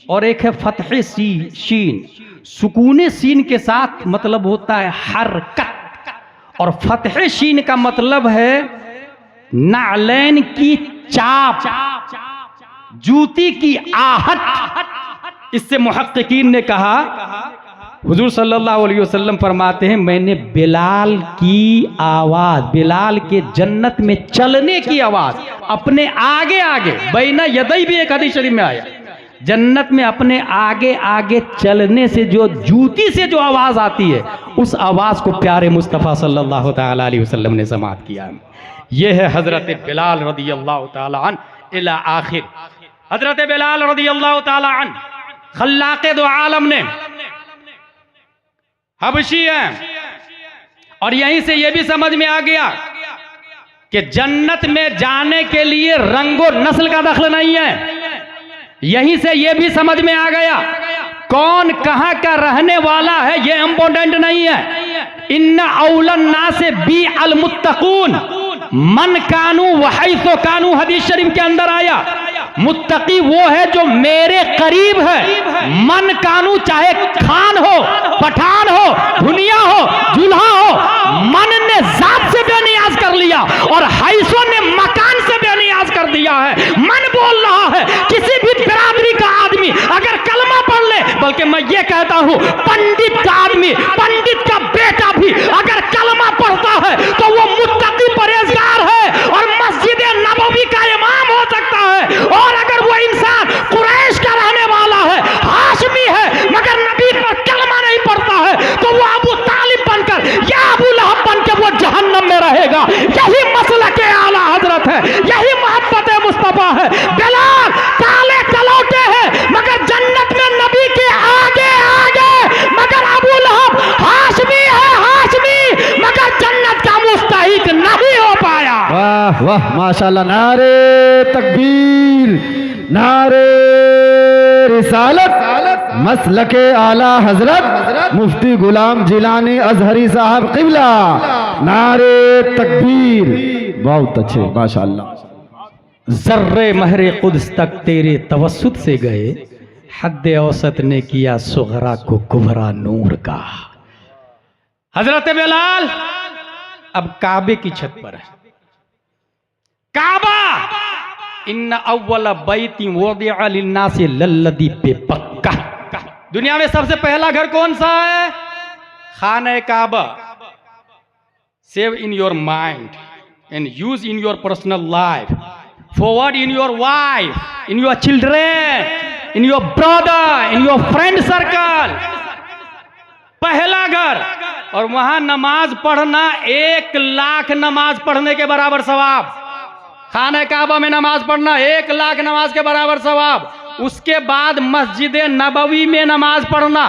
और एक है फतह शीन। सुकून सीन के साथ मतलब होता है हरकत, और फतह शीन का मतलब है नालैन की चाप, जूती की आहट। इससे मुहक्किकीन ने कहा हुजूर सल्लल्लाहु अलैहि वसल्लम फरमाते हैं, मैंने बिलाल की आवाज़, बिलाल के जन्नत में चलने की आवाज़ अपने आगे आगे, बैना यदई भी एक हदीस शरीफ में आया, जन्नत में अपने आगे आगे चलने से जो जूती से जो आवाज़ आती है, उस आवाज़ को प्यारे मुस्तफ़ा सल्लल्लाहु ताला अलैहि वसल्लम ने समाअत किया। ये है हज़रत बिलाल रदियल्लाहु ताला अन्हु इला आखिर। हज़रत बिलाल रदियल्लाहु ताला अन्हु खल्लाक़े दो आलम ने, हबशी है, और यहीं से यह भी समझ में आ गया कि जन्नत में जाने के लिए रंगो नस्ल का दखल नहीं है। यहीं से यह भी समझ में आ गया कौन कहां का रहने वाला है, यह इंपॉर्टेंट नहीं है। इन्ना औलन नासे बी अल मुत्तकून मन कानू वहैसो कानू, हदीस शरीफ के अंदर आया, मुत्तकी वो है जो मेरे करीब है। मन कानू चाहे खान हो, पठान हो, दुनिया हो, जुल्हा हो, मन ने जात से बेनियाज कर लिया और हैसो ने मकान से बेनियाज कर दिया है। मन बोल रहा है किसी भी बिरादरी का आदमी अगर कलमा पढ़ ले, बल्कि मैं ये कहता हूं पंडित का आदमी, पंडित का बेटा भी अगर कलमा पढ़ता है तो वो मुत्तकी परहेजगार है और मस्जिद नबवी का इमाम हो सकता है। और अगर वो इंसान कुरैश का रहने वाला है, हाशमी है, मगर नबी पर कलमा नहीं पढ़ता है, तो वो अबू तालिब बनकर या अबू लहब बनकर वो जहन्नम में रहेगा। यही मसला के आला हजरत है, यही मोहब्बत मुस्तफा है। बिलाल काले कलौटे हैं मगर जन्नत में नबी के आगे आगे, मगर अबू लहब हाशमी है, हाशमी, मगर जन्नत का मुस्तहिक नहीं हो पाया।
वाह वाह माशाल्लाह, नारे तकबीर, नारे रिसालत, मसलके आला हजरत मुफ्ती गुलाम जिलानी अजहरी साहब क़िबला, नारे तकबीर। बहुत अच्छे माशाल्लाह।
जर्रे महरे कुद्स तक तेरे तवस्सुत से गए, हद औसत ने किया सुगरा को कुबरा नूर का। हजरत बिलाल अब काबे की छत पर है। काबा इन्ना अव्वल बैती वुदिअ लिन्नासि लल्लज़ी बेबक्का। दुनिया में सबसे पहला घर कौन सा है? खाने Kaaba. Save in your mind and use in your personal life, forward in your wife, in your children, in your brother, in your friend circle. पहला घर, और वहां नमाज पढ़ना 1,00,000 नमाज पढ़ने के बराबर सवाब। खाने काबा में नमाज पढ़ना 1,00,000 नमाज के बराबर सवाब। उसके बाद मस्जिद नबवी में नमाज पढ़ना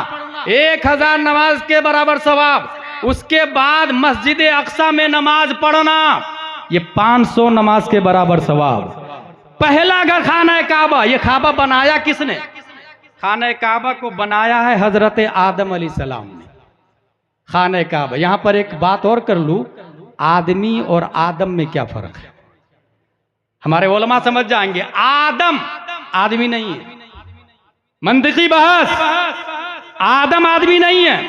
1,000 नमाज के बराबर सवाब। उसके बाद मस्जिद अक्सा में नमाज पढ़ना ये 500 नमाज के बराबर सवाब। पहला घर खाना काबा। ये काबा बनाया किसने? खाना काबा को बनाया है हजरत आदम अलैहिस्सलाम ने। खाना काबा। यहां पर एक बात और कर लूं, आदमी और आदम में क्या फर्क है हमारे उलमा समझ जाएंगे। आदम आदमी नहीं है, मंतिकी बहस। आदम आदमी नहीं है,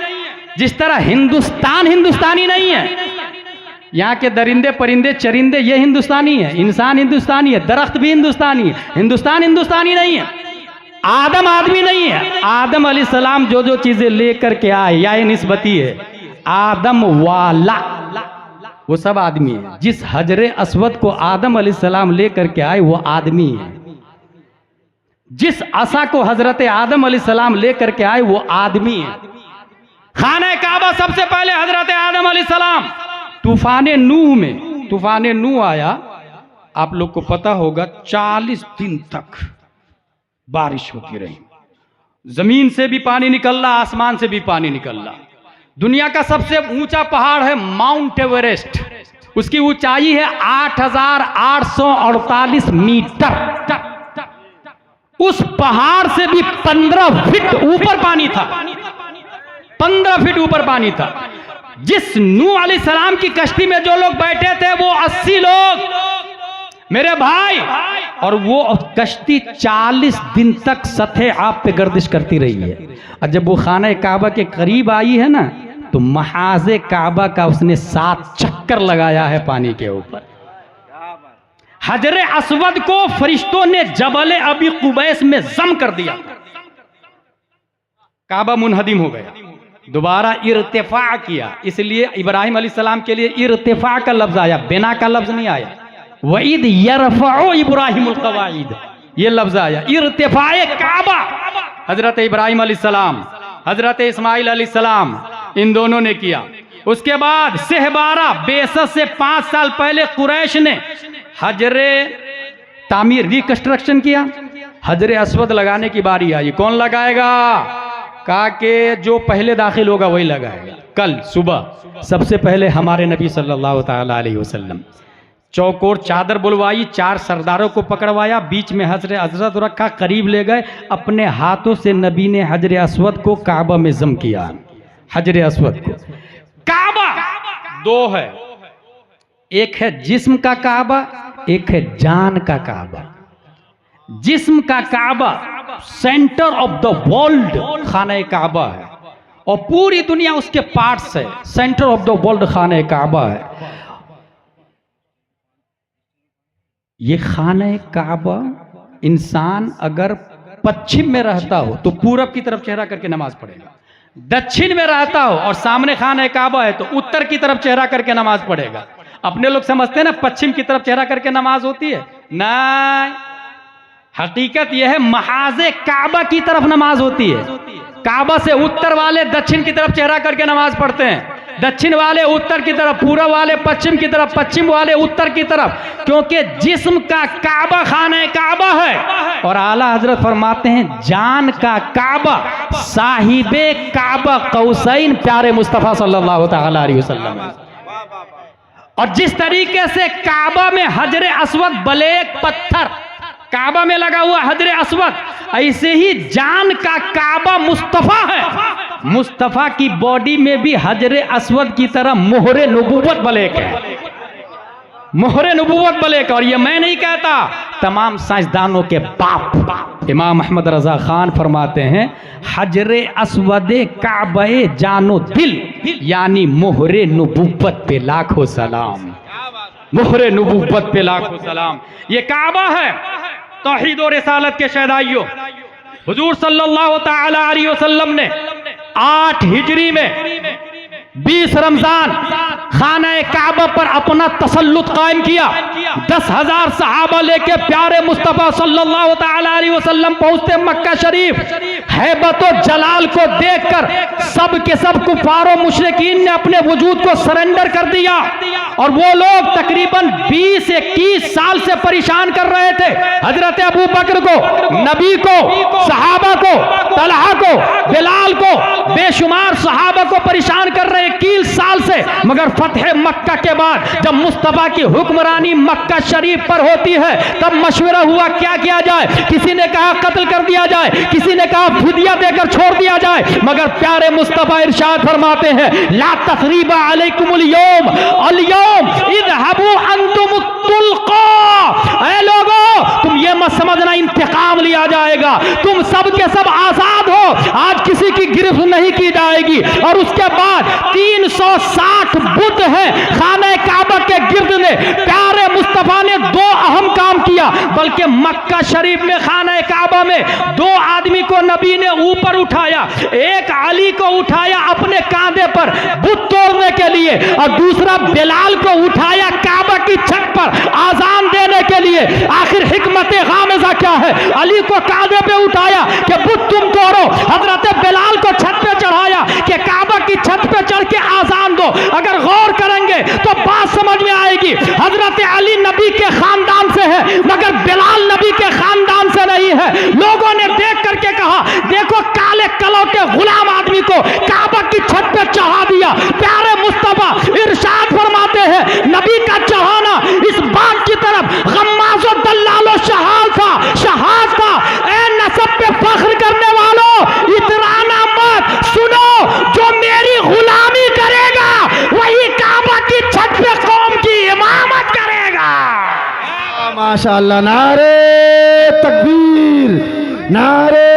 जिस तरह हिंदुस्तान हिंदुस्तानी नहीं है। यहाँ के दरिंदे परिंदे चरिंदे ये हिंदुस्तानी है, इंसान हिंदुस्तानी है, दरख्त भी हिंदुस्तानी है। हिंदुस्तान हिंदुस्तानी नहीं है, आदम आदमी नहीं है। आदम अलैहिस्सलाम जो जो चीजें लेकर के आए, या ये निस्बती है, आदम वाला वो सब आदमी है। जिस हजरे अस्वद को आदम अलैहिस्सलाम लेकर के आए वो आदमी है। जिस असा को हजरत आदम अलैहिस्सलाम लेकर के आए वो आदमी है। खाना काबा सबसे पहले हजरत आदम अलैहिस्सलाम तूफान नूह में, तूफान नूह आया, आप लोग को पता होगा 40 दिन तक बारिश होती रही। जमीन से भी पानी निकल रहा, आसमान से भी पानी निकल रहा। दुनिया का सबसे ऊंचा पहाड़ है माउंट एवरेस्ट। उसकी ऊंचाई है 8,848 मीटर। उस पहाड़ से भी 15 फीट ऊपर पानी था। 15 फीट ऊपर पानी था। जिस नूह अलैहिस्सलाम की कश्ती में जो लोग बैठे थे वो 80 लोग मेरे भाई, और वो कश्ती 40 दिन तक सतह आप पे गर्दिश करती रही है। और जब वो खाना काबा के करीब आई है ना, तो महाज़े काबा का उसने 7 चक्कर लगाया है पानी के ऊपर। हजरे अस्वद को फरिश्तों ने जबल अबी कुबैस में जम कर दिया। काबा मुनहदिम हो गया। दोबारा इर्तिफा किया, इसलिए इब्राहिम अलैहिस्सलाम के लिए इर्तिफा का लफ्ज आया, बिना का लफ्ज नहीं आया। वईद यरफउ इब्राहिमुल कवाइद, ये लफ्ज आया। इर्तिफाए काबा हजरत इब्राहिम अलैहिस्सलाम, हजरत इस्माइल अलैहिस्सलाम, इन दोनों ने किया। उसके बाद सहबारा बेसत से 5 साल पहले कुरैश ने हजरे तामीर रिकंस्ट्रक्शन किया, हजरे अस्वद लगाने की बारी आई। कौन लगाएगा? कहा कि जो पहले दाखिल होगा वही लगाएगा। कल सुबह सबसे पहले हमारे नबी सल्लल्लाहु ताला अलैहि वसल्लम चौकोर चादर बुलवाई, 4 सरदारों को पकड़वाया, बीच में हजरत रखा, करीब ले गए, अपने हाथों से नबी ने हजर अस्वद को काबा में जम किया। हजर अस्वद को, काबा 2 है, एक है जिस्म का काबा, एक है जान का काबा। जिस्म का काबा सेंटर ऑफ द वर्ल्ड खाने काबा है, और पूरी दुनिया उसके पार्ट्स है। सेंटर ऑफ द वर्ल्ड खाने काबा है। ये खाने काबा, इंसान अगर पश्चिम में रहता हो तो पूरब की तरफ चेहरा करके नमाज पढ़ेगा, दक्षिण में रहता हो और सामने खाने काबा है तो उत्तर की तरफ चेहरा करके नमाज पढ़ेगा। अपने लोग समझते हैं ना पश्चिम की तरफ चेहरा करके नमाज होती है, नहीं, हकीकत यह है महाजे काबा की तरफ नमाज होती है। काबा से उत्तर वाले दक्षिण की तरफ चेहरा करके नमाज पढ़ते हैं, दक्षिण वाले उत्तर की तरफ, पूरब वाले पश्चिम की तरफ, पश्चिम वाले उत्तर की तरफ, क्योंकि जिस्म का काबा खाने काबा है। और आला हजरत फरमाते हैं जान का काबा साहिबे काबा कौसैन प्यारे मुस्तफ़ा सल्लल्लाहु ताला अलैहि वसल्लम। और जिस तरीके से काबा में हजर अस्वद ब्लैक पत्थर काबा में लगा हुआ हजर अस्वद, ऐसे ही जान का काबा मुस्तफ़ा है। मुस्तफ़ा की बॉडी में भी हजर अस्वद की तरह मोहरे नबूवत ब्लैक है, मोहरे नबूवत ब्लैक। और ये मैं नहीं कहता, तमाम साइंसदानों के बाप इमाम अहमद रजा खान फरमाते हैं हजर अस्वद काबे जानो दिल, यानी मोहरे नबूवत पे लाखों सलाम, मोहरे नबूवत पे लाखों सलाम। ये काबा है तौहीद और रिसालत के शहदाइयों। हुजूर सल्लल्लाहु ताला अलैहि वसल्लम ने 8 हिजरी में 20 रमजान खाना काबा पर अपना तसल्लुत कायम किया। 10,000 सहाबा लेके प्यारे मुस्तफ़ा सल्लल्लाहु ताला अलैहि वसल्लम पहुंचते मक्का शरीफ। हैबत और जलाल को देखकर सब के सब कुफार और मुशरिकीन ने अपने वजूद को सरेंडर कर दिया, और वो लोग तकरीबन 20-21 साल से परेशान कर रहे थे हजरत अबू बकर को, नबी को, सहाबा को, तलहा को, बिलाल को, बेशुमार सहाबा को परेशान कर रहे 21 साल से। मगर फतह मक्का के बाद जब मुस्तफा की हुक्मरानी मक्का शरीफ पर होती है तब मशवरा हुआ क्या किया जाए। किसी ने कहा कत्ल कर दिया जाए, किसी ने कहा फिदिया देकर छोड़ दिया जाए, मगर प्यारे मुस्तफा इरशाद फरमाते हैं ला तसरीबा अलैकुमुल यौम अल-यौम इज़हबू अंतुम तुल्का। ऐ लोगों, तुम ये मत समझना इंतकाम लिया जाएगा, तुम सब के सब आजाद हो, आज किसी की गिरफ्त नहीं की जाएगी। और उसके बाद 360 बुत हैं खाने काबा के गिर्द ने। प्यारे मुस्तफा ने 2 अहम काम किया, बल्कि मक्का शरीफ में खाने काबा में 2 आदमी को नबी ने ऊपर उठाया। एक अली को उठाया अपने कांधे पर बुत तोड़ने के लिए, और दूसरा बिलाल को उठाया काबा की छत पर आजान देने के लिए। आखिर हिकमत गामिज़ा क्या है? अली को कांधे पे उठाया कि बुत तुम तोड़ो, हजरत बिलाल को छत पे चढ़ाया कि काबा की छत पे चढ़ के आजान दो। अगर गौर करेंगे तो बात समझ में आएगी, हजरत अली नबी के खानदान से है मगर बिलाल नबी के खानदान से नहीं है। लोगों ने देख करके कहा देखो काले कलौ के गुलाम आदमी को काबा की छत पे चढ़ा दिया। प्यारे मुस्तफा इरशाद फरमाते हैं नबी का चढ़ाना इस बात की तरफ गम्माज़ो दल्लालो शहाद था, शहाद था। ए नसब पे फख्र करने वालों, इतराना मत, सुनो जो मेरी गुलामी करेगा वही काबा की छत पे कौम की इमामत करेगा।
माशाअल्लाह, नारे तकबीर, नारे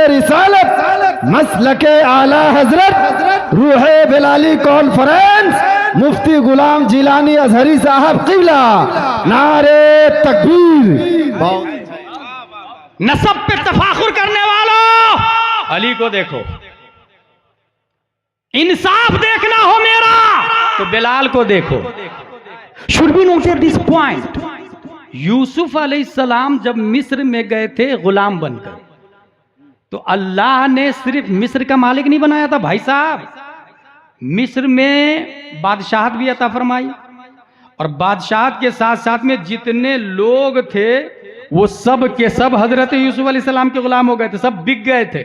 रिसालत, मसलके आला हजरत रूहे बिलाली कॉन्फ्रेंस, मुफ्ती गुलाम जिलानी अजहरी साहब किबला, नारे तकबीर।
नसब पे तफाखुर करने वालों, अली को देखो, इंसाफ देखना हो मेरा तो बिलाल को देखो। Should be noted this point. Yusuf अलैहिस्सलाम जब मिस्र में गए थे गुलाम बनकर, तो अल्लाह ने सिर्फ मिस्र का मालिक नहीं बनाया था भाई साहब, मिस्र में बादशाहत भी अता फरमाई। और बादशाहत के साथ साथ में जितने लोग थे वो सब के सब हजरत यूसुफ अलैहिस्सलाम के गुलाम हो गए थे, सब बिक गए थे,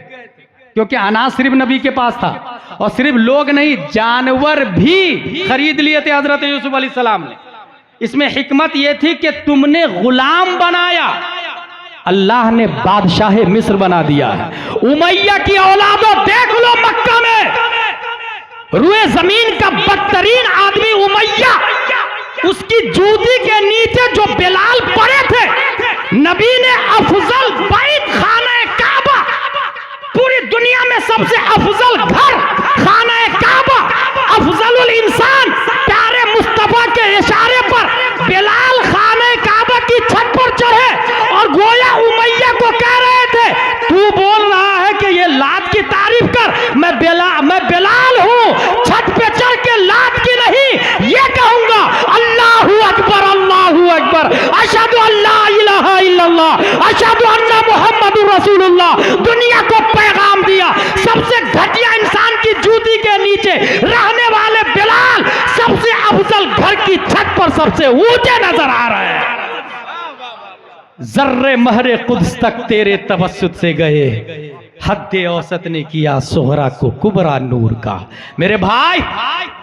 क्योंकि अनाज सिर्फ नबी के पास था। और सिर्फ लोग नहीं, जानवर भी खरीद लिए थे हजरत यूसुफ अलैहिस्सलाम ने। इसमें हिकमत यह थी कि तुमने गुलाम बनाया, अल्लाह ने बादशाह मिस्र बना दिया है। उमैया की औलादों देख लो, मक्का में रुए जमीन का बदतरीन आदमी उमैया, उसकी जूती के नीचे जो बिलाल पड़े थे, नबी ने अफजल बैत खाना काबा, पूरी दुनिया में सबसे अफजल घर खाना काबा, अफजलुल इंसान प्यारे मुस्तफा के इशारे पर बिलाल खाना काबा की छत पर चढ़े और गोया उमैया को कह रहे थे, तू बोल रहा है कि ये लात की तारीफ कर, मैं बिलाल हूं, छत पे चढ़ के लात की नहीं ये कहूंगा, अल्लाहू अकबर, अल्लाहू अकबर, अशहदु अल्ला इलाहा इल्लल्लाह, अशहदु अन्ना मुहम्मदुर रसूलुल्लाह। दुनिया को पैगाम दिया, सबसे घटिया इंसान की जूती के नीचे रहने वाले बिलाल सबसे अफजल घर की छत पर सबसे ऊंचे नजर आ रहे हैं। जर्रे महरे कुद्स तक तेरे तवस्सुत से गए, हद्दे औसत ने किया सोहरा को कुबरा नूर का। मेरे भाई,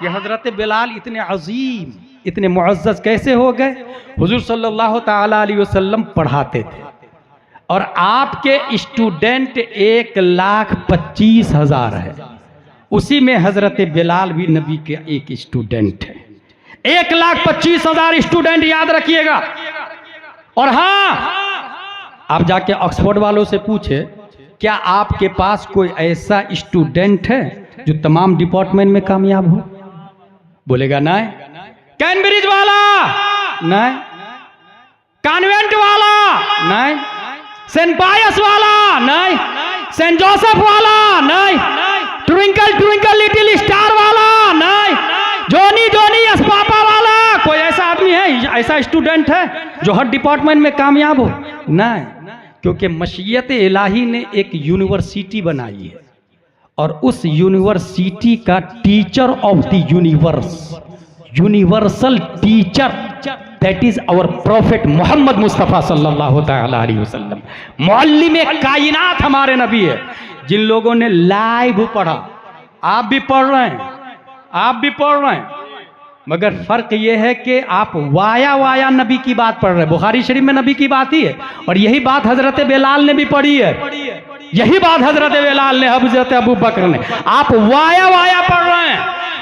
ये हजरत बिलाल इतने अजीम, इतने मुअज़्ज़ज़ कैसे हो गए? हुजूर सल्लल्लाहु ताला अलैहि वसल्लम पढ़ाते थे और आपके स्टूडेंट 1,25,000 है, उसी में हजरत बिलाल भी नबी के एक स्टूडेंट है। 1,25,000 स्टूडेंट, याद रखिएगा। और हाँ, आप जाके ऑक्सफोर्ड वालों से पूछे, क्या आपके पास कोई ऐसा स्टूडेंट है जो तमाम डिपार्टमेंट में कामयाब हो? बोलेगा नहीं। कैम्ब्रिज वाला नहीं, कॉन्वेंट वाला नहीं, सेंट पायस वाला नहीं, सेंट जोसेफ वाला नहीं, ट्विंकल ट्विंकल लिटिल स्टार वाला नहीं, जोनी जोनी अस्पापा वाला। कोई ऐसा आदमी है, ऐसा स्टूडेंट है जो हर डिपार्टमेंट में कामयाब हो? नहीं, क्योंकि मशीयत इलाही ने एक यूनिवर्सिटी बनाई है और उस यूनिवर्सिटी का teacher of the universe, universal teacher, that is our prophet Muhammad Mustafa सल्लल्लाहु ताला अलैहि वसल्लम। मुअल्लिम कायनात हमारे नबी है। जिन लोगों ने लाइव पढ़ा, आप भी पढ़ रहे हैं, आप भी पढ़ रहे हैं, मगर फर्क यह है कि आप वाया नबी की बात पढ़ रहे हैं। बुखारी शरीफ में नबी की बात ही है, और यही बात हजरत बिलाल ने भी पढ़ी है, यही बात हजरत बिलाल ने, हजरत अबू बकर ने। आप वाया पढ़ रहे हैं,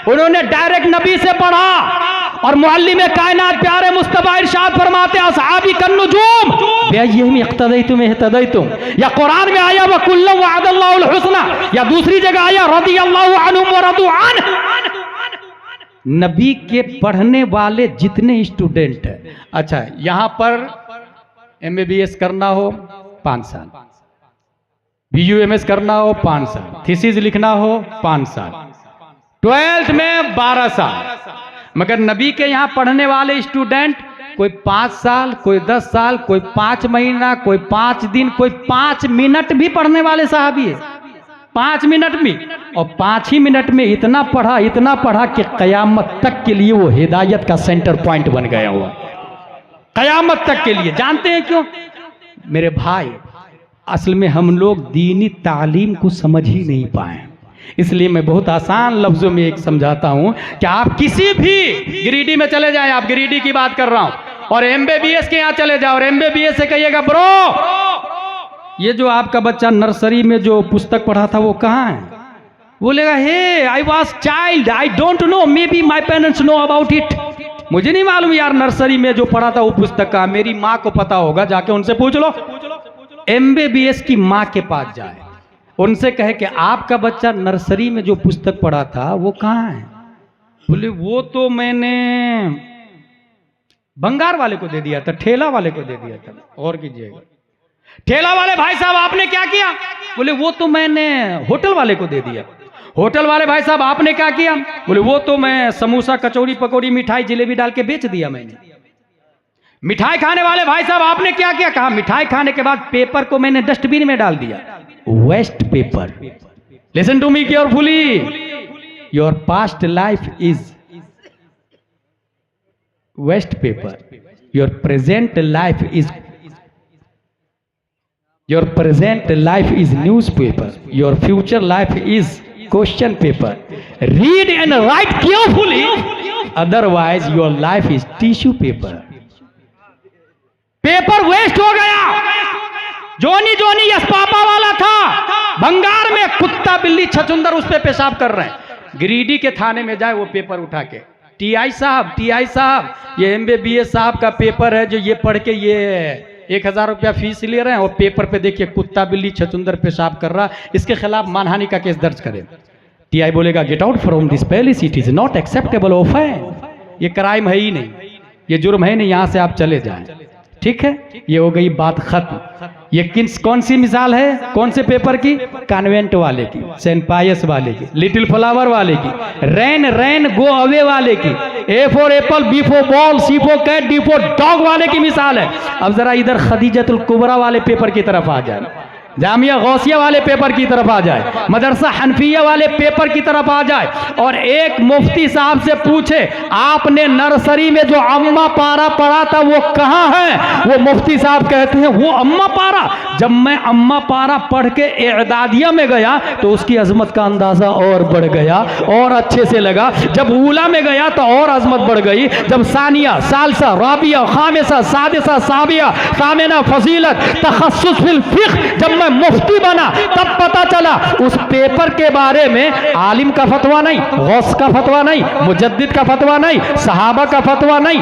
उन्होंने डायरेक्ट नबी से पढ़ा। और मुअल्लिम कायनात प्यारे मुस्तफा इरशाद फरमाते हैं, असहाबी कन्नुजूम बिअय्यिहिम इक्तदैतुम इहतदैतुम। या कुरान में आया वकुल्लु वअदल्लाहुल हुस्ना, या दूसरी जगह आया रदियल्लाहु अन्हुम व रदू अन्हु। नबी के पढ़ने वाले जितने स्टूडेंट हैं, अच्छा यहां पर MBBS करना हो 5 साल, BUMS करना हो 5 साल, थीसिस लिखना हो 5 साल, 12th में 12 साल। मगर नबी के यहाँ पढ़ने वाले स्टूडेंट कोई 5 साल, कोई 10 साल, कोई 5 महीना, कोई 5 दिन, कोई 5 मिनट भी पढ़ने वाले साहबी है, 5 मिनट भी। और 5 ही मिनट में इतना पढ़ा कि कयामत तक के लिए वो हिदायत का सेंटर पॉइंट बन गया हुआ, कयामत तक के लिए। जानते हैं क्यों मेरे भाई? असल में हम लोग दीनी तालीम को समझ ही नहीं पाए, इसलिए मैं बहुत आसान लफ्जों में एक समझाता हूं कि आप किसी भी गिरिडीह में चले जाएं, आप गिरिडीह की बात कर रहा हूं, और MBBS के यहाँ चले जाओ और MBBS से कहिएगा, ब्रो ये जो आपका बच्चा नर्सरी में जो पुस्तक पढ़ा था वो कहाँ है? बोलेगा, hey I was child, I don't know, maybe my parents know about it. मुझे नहीं मालूम यार, नर्सरी में जो पढ़ा था वो पुस्तक का, मेरी माँ को पता होगा, जाके उनसे पूछ लो। MBBS की माँ के पास जाए, उनसे कहे कि आपका बच्चा नर्सरी में जो पुस्तक पढ़ा था वो कहाँ है? बोले वो तो मैंने भंगार वाले को दे दिया था, ठेला वाले को दे दिया था। और कीजिएगा, ठेला वाले भाई साहब आपने क्या किया? बोले वो तो मैंने होटल वाले को दे दिया। होटल वाले भाई साहब आपने क्या किया? बोले वो तो मैं समोसा कचौड़ी पकौड़ी मिठाई जलेबी डाल के बेच दिया मैंने। मिठाई खाने वाले भाई साहब आपने क्या किया? कहा मिठाई खाने के बाद पेपर को मैंने डस्टबिन में डाल दिया, waste paper. Listen to me carefully, your past life is waste paper, your present life is newspaper, your future life is question paper. Read and write carefully, otherwise your life is tissue paper. Paper waste हो गया। जोनी Johnny yes papa वाला था, भंगार में कुत्ता बिल्ली छछुंदर उस पे पेशाब कर रहे हैं। गिरिडीह के थाने में जाए वो पेपर उठा के, टीआई साहब ये MBBS साहब का पेपर है जो ये पढ़ के ये 1000 रुपया फीस ले रहे हैं और पेपर पे देखिए कुत्ता बिल्ली छछुंदर पेशाब कर रहा, इसके खिलाफ मानहानि का केस दर्ज करें। टीआई बोलेगा get out from this palace, it is not acceptable offence, ये क्राइम है ही नहीं, ये जुर्म है नहीं, यहां से आप चले जाएं। ठीक है, ये हो गई बात खत्म। ये कौन सी मिसाल है? कौन से पेपर की? कॉन्वेंट वाले की, सेंट पायस वाले की, लिटिल फ्लावर वाले की, रैन गो अवे वाले की, A for apple, B for ball, C for cat, D for dog वाले की मिसाल है। अब जरा इधर खदीजतुल कुबरा वाले पेपर की तरफ आ जाए, जामिया गौसिया वाले पेपर की तरफ आ जाए, मदरसा हनफिया वाले पेपर की तरफ आ जाए और एक मुफ्ती साहब से पूछे आपने नर्सरी में जो अम्मा पारा पढ़ा था वो कहाँ है? वो मुफ्ती साहब कहते हैं वो अम्मा पारा, जब मैं अम्मा पारा पढ़ के एदादिया में गया तो उसकी अजमत का अंदाजा और बढ़ गया और अच्छे से लगा, जब ऊला में गया तो और अजमत बढ़ गई, जब सानिया, सालसा, राबिया, खामिसा, सादिसा, साबिया, सामिना, फजीलत, तखस्सुस फिल फिक्ह, जब मैं मुफ्ती बना तब पता चला उस पेपर के बारे में आलिम का फतवा नहीं, गौस का फतवा नहीं, मुजद्दिद का फतवा नहीं, सहाबा का फतवा नहीं,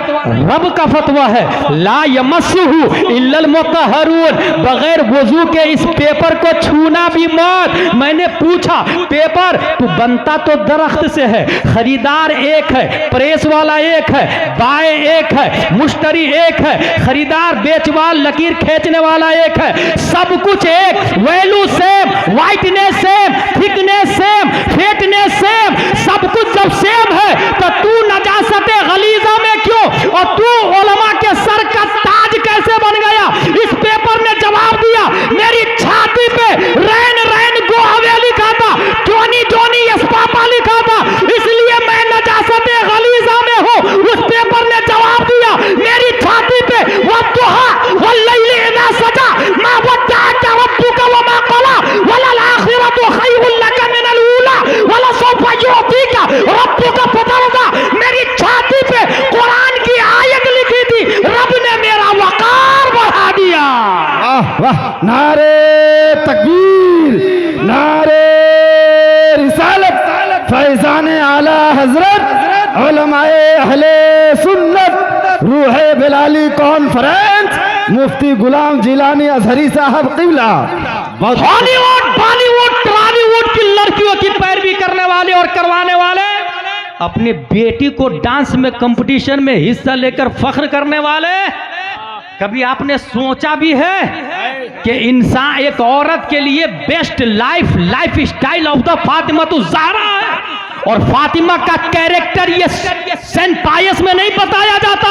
रब का फतवा है, ला यमस्सुहु इल्लल मुतहहरून, बगैर वजू के इस पेपर को छूना भी मत। मैंने पूछा पेपर तू बनता तो दरख्त से है, खरीदार एक है, प्रेस वाला एक है, बाय एक है, मुश्तरी एक है, खरीदार बेचवाल लकीर खींचने वाला एक है, सब कुछ एक, value same, whiteness same, thickness same, fatness same, सब कुछ जब सेम है तो तू नजासते गलीजा में क्यों और तू उलमा के सर का ताज कैसे बन गया? इस पेपर ने जवाब दिया, मेरी छाती पे रैन गो अवे लिखा था, जोनी यस पापा लिखा था, इसलिए मैं नजासते गलीजा में हूं। उस पेपर ने जवाब दिया, मेरी छाती पे वद्दुहा वल्लैलि इज़ा सजा मा वद्दअका रब्बुका वमा क़ला वलल आखिरतु खैरुल लका मिनल ऊला वलसौफा युअतीका रब्बुका फतरदा। मेरी छाती पे कुरान की आयत लिखी थी, रब ने मेरा वकार बढ़ा दिया।
वाह वाह, नारे तकबीर, नारे रिसालत, फैज़ान आला हजरत, उलमाए अहले सुन्नत, रूहे बिलाली कॉन्फ्रेंस, मुफ्ती गुलाम जिलानी अजहरी साहब क़िबला।
हॉलीवुड, बॉलीवुड, टॉलीवुड की लड़कियों की पैरवी करने वाले और करवाने वाले, अपनी बेटी को डांस में कंपटीशन में हिस्सा लेकर फख्र करने वाले, कभी आपने सोचा भी है कि इंसान एक औरत के लिए best lifestyle of the Fatimatuz Zahra है और फातिमा का कैरेक्टर ये सेंट पायस में नहीं बताया जाता,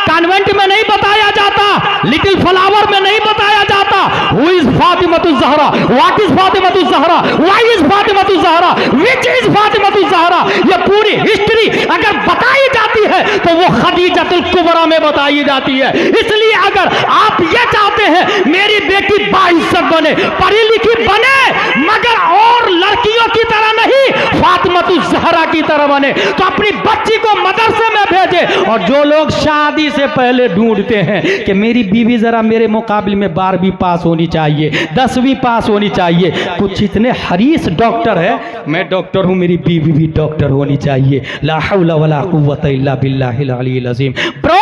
कॉन्वेंट में नहीं बताया जाता, लिटिल फ्लावर में नहीं बताया जाता। Who is Fatimatuz Zahra, what is Fatimatuz Zahra, why is Fatimatuz Zahra, which is Fatimatuz Zahra, ये पूरी हिस्ट्री अगर बताई जाती है तो वो खदीजतुल कुबरा में बताई जाती है। इसलिए अगर आप ये चाहते हैं मेरी बेटी बाइज्जत बने, पढ़ी लिखी बने, मगर और लड़कियों की तरह नहीं, फातिमातुज ज़हरा की तरह बने, तो अपनी बच्ची को मदरसे में भेजे। और जो लोग शादी से पहले ढूंढते हैं कि मेरी बीवी जरा मेरे मुकाबले में 12वीं पास होनी चाहिए, 10वीं पास होनी चाहिए, कुछ इतने हरीस डॉक्टर है, मैं डॉक्टर हूं, मेरी बीवी भी डॉक्टर होनी चाहिए। ला हौला वला कुव्वता इल्ला बिल्लाहिल अलील अज़ीम। ब्रो,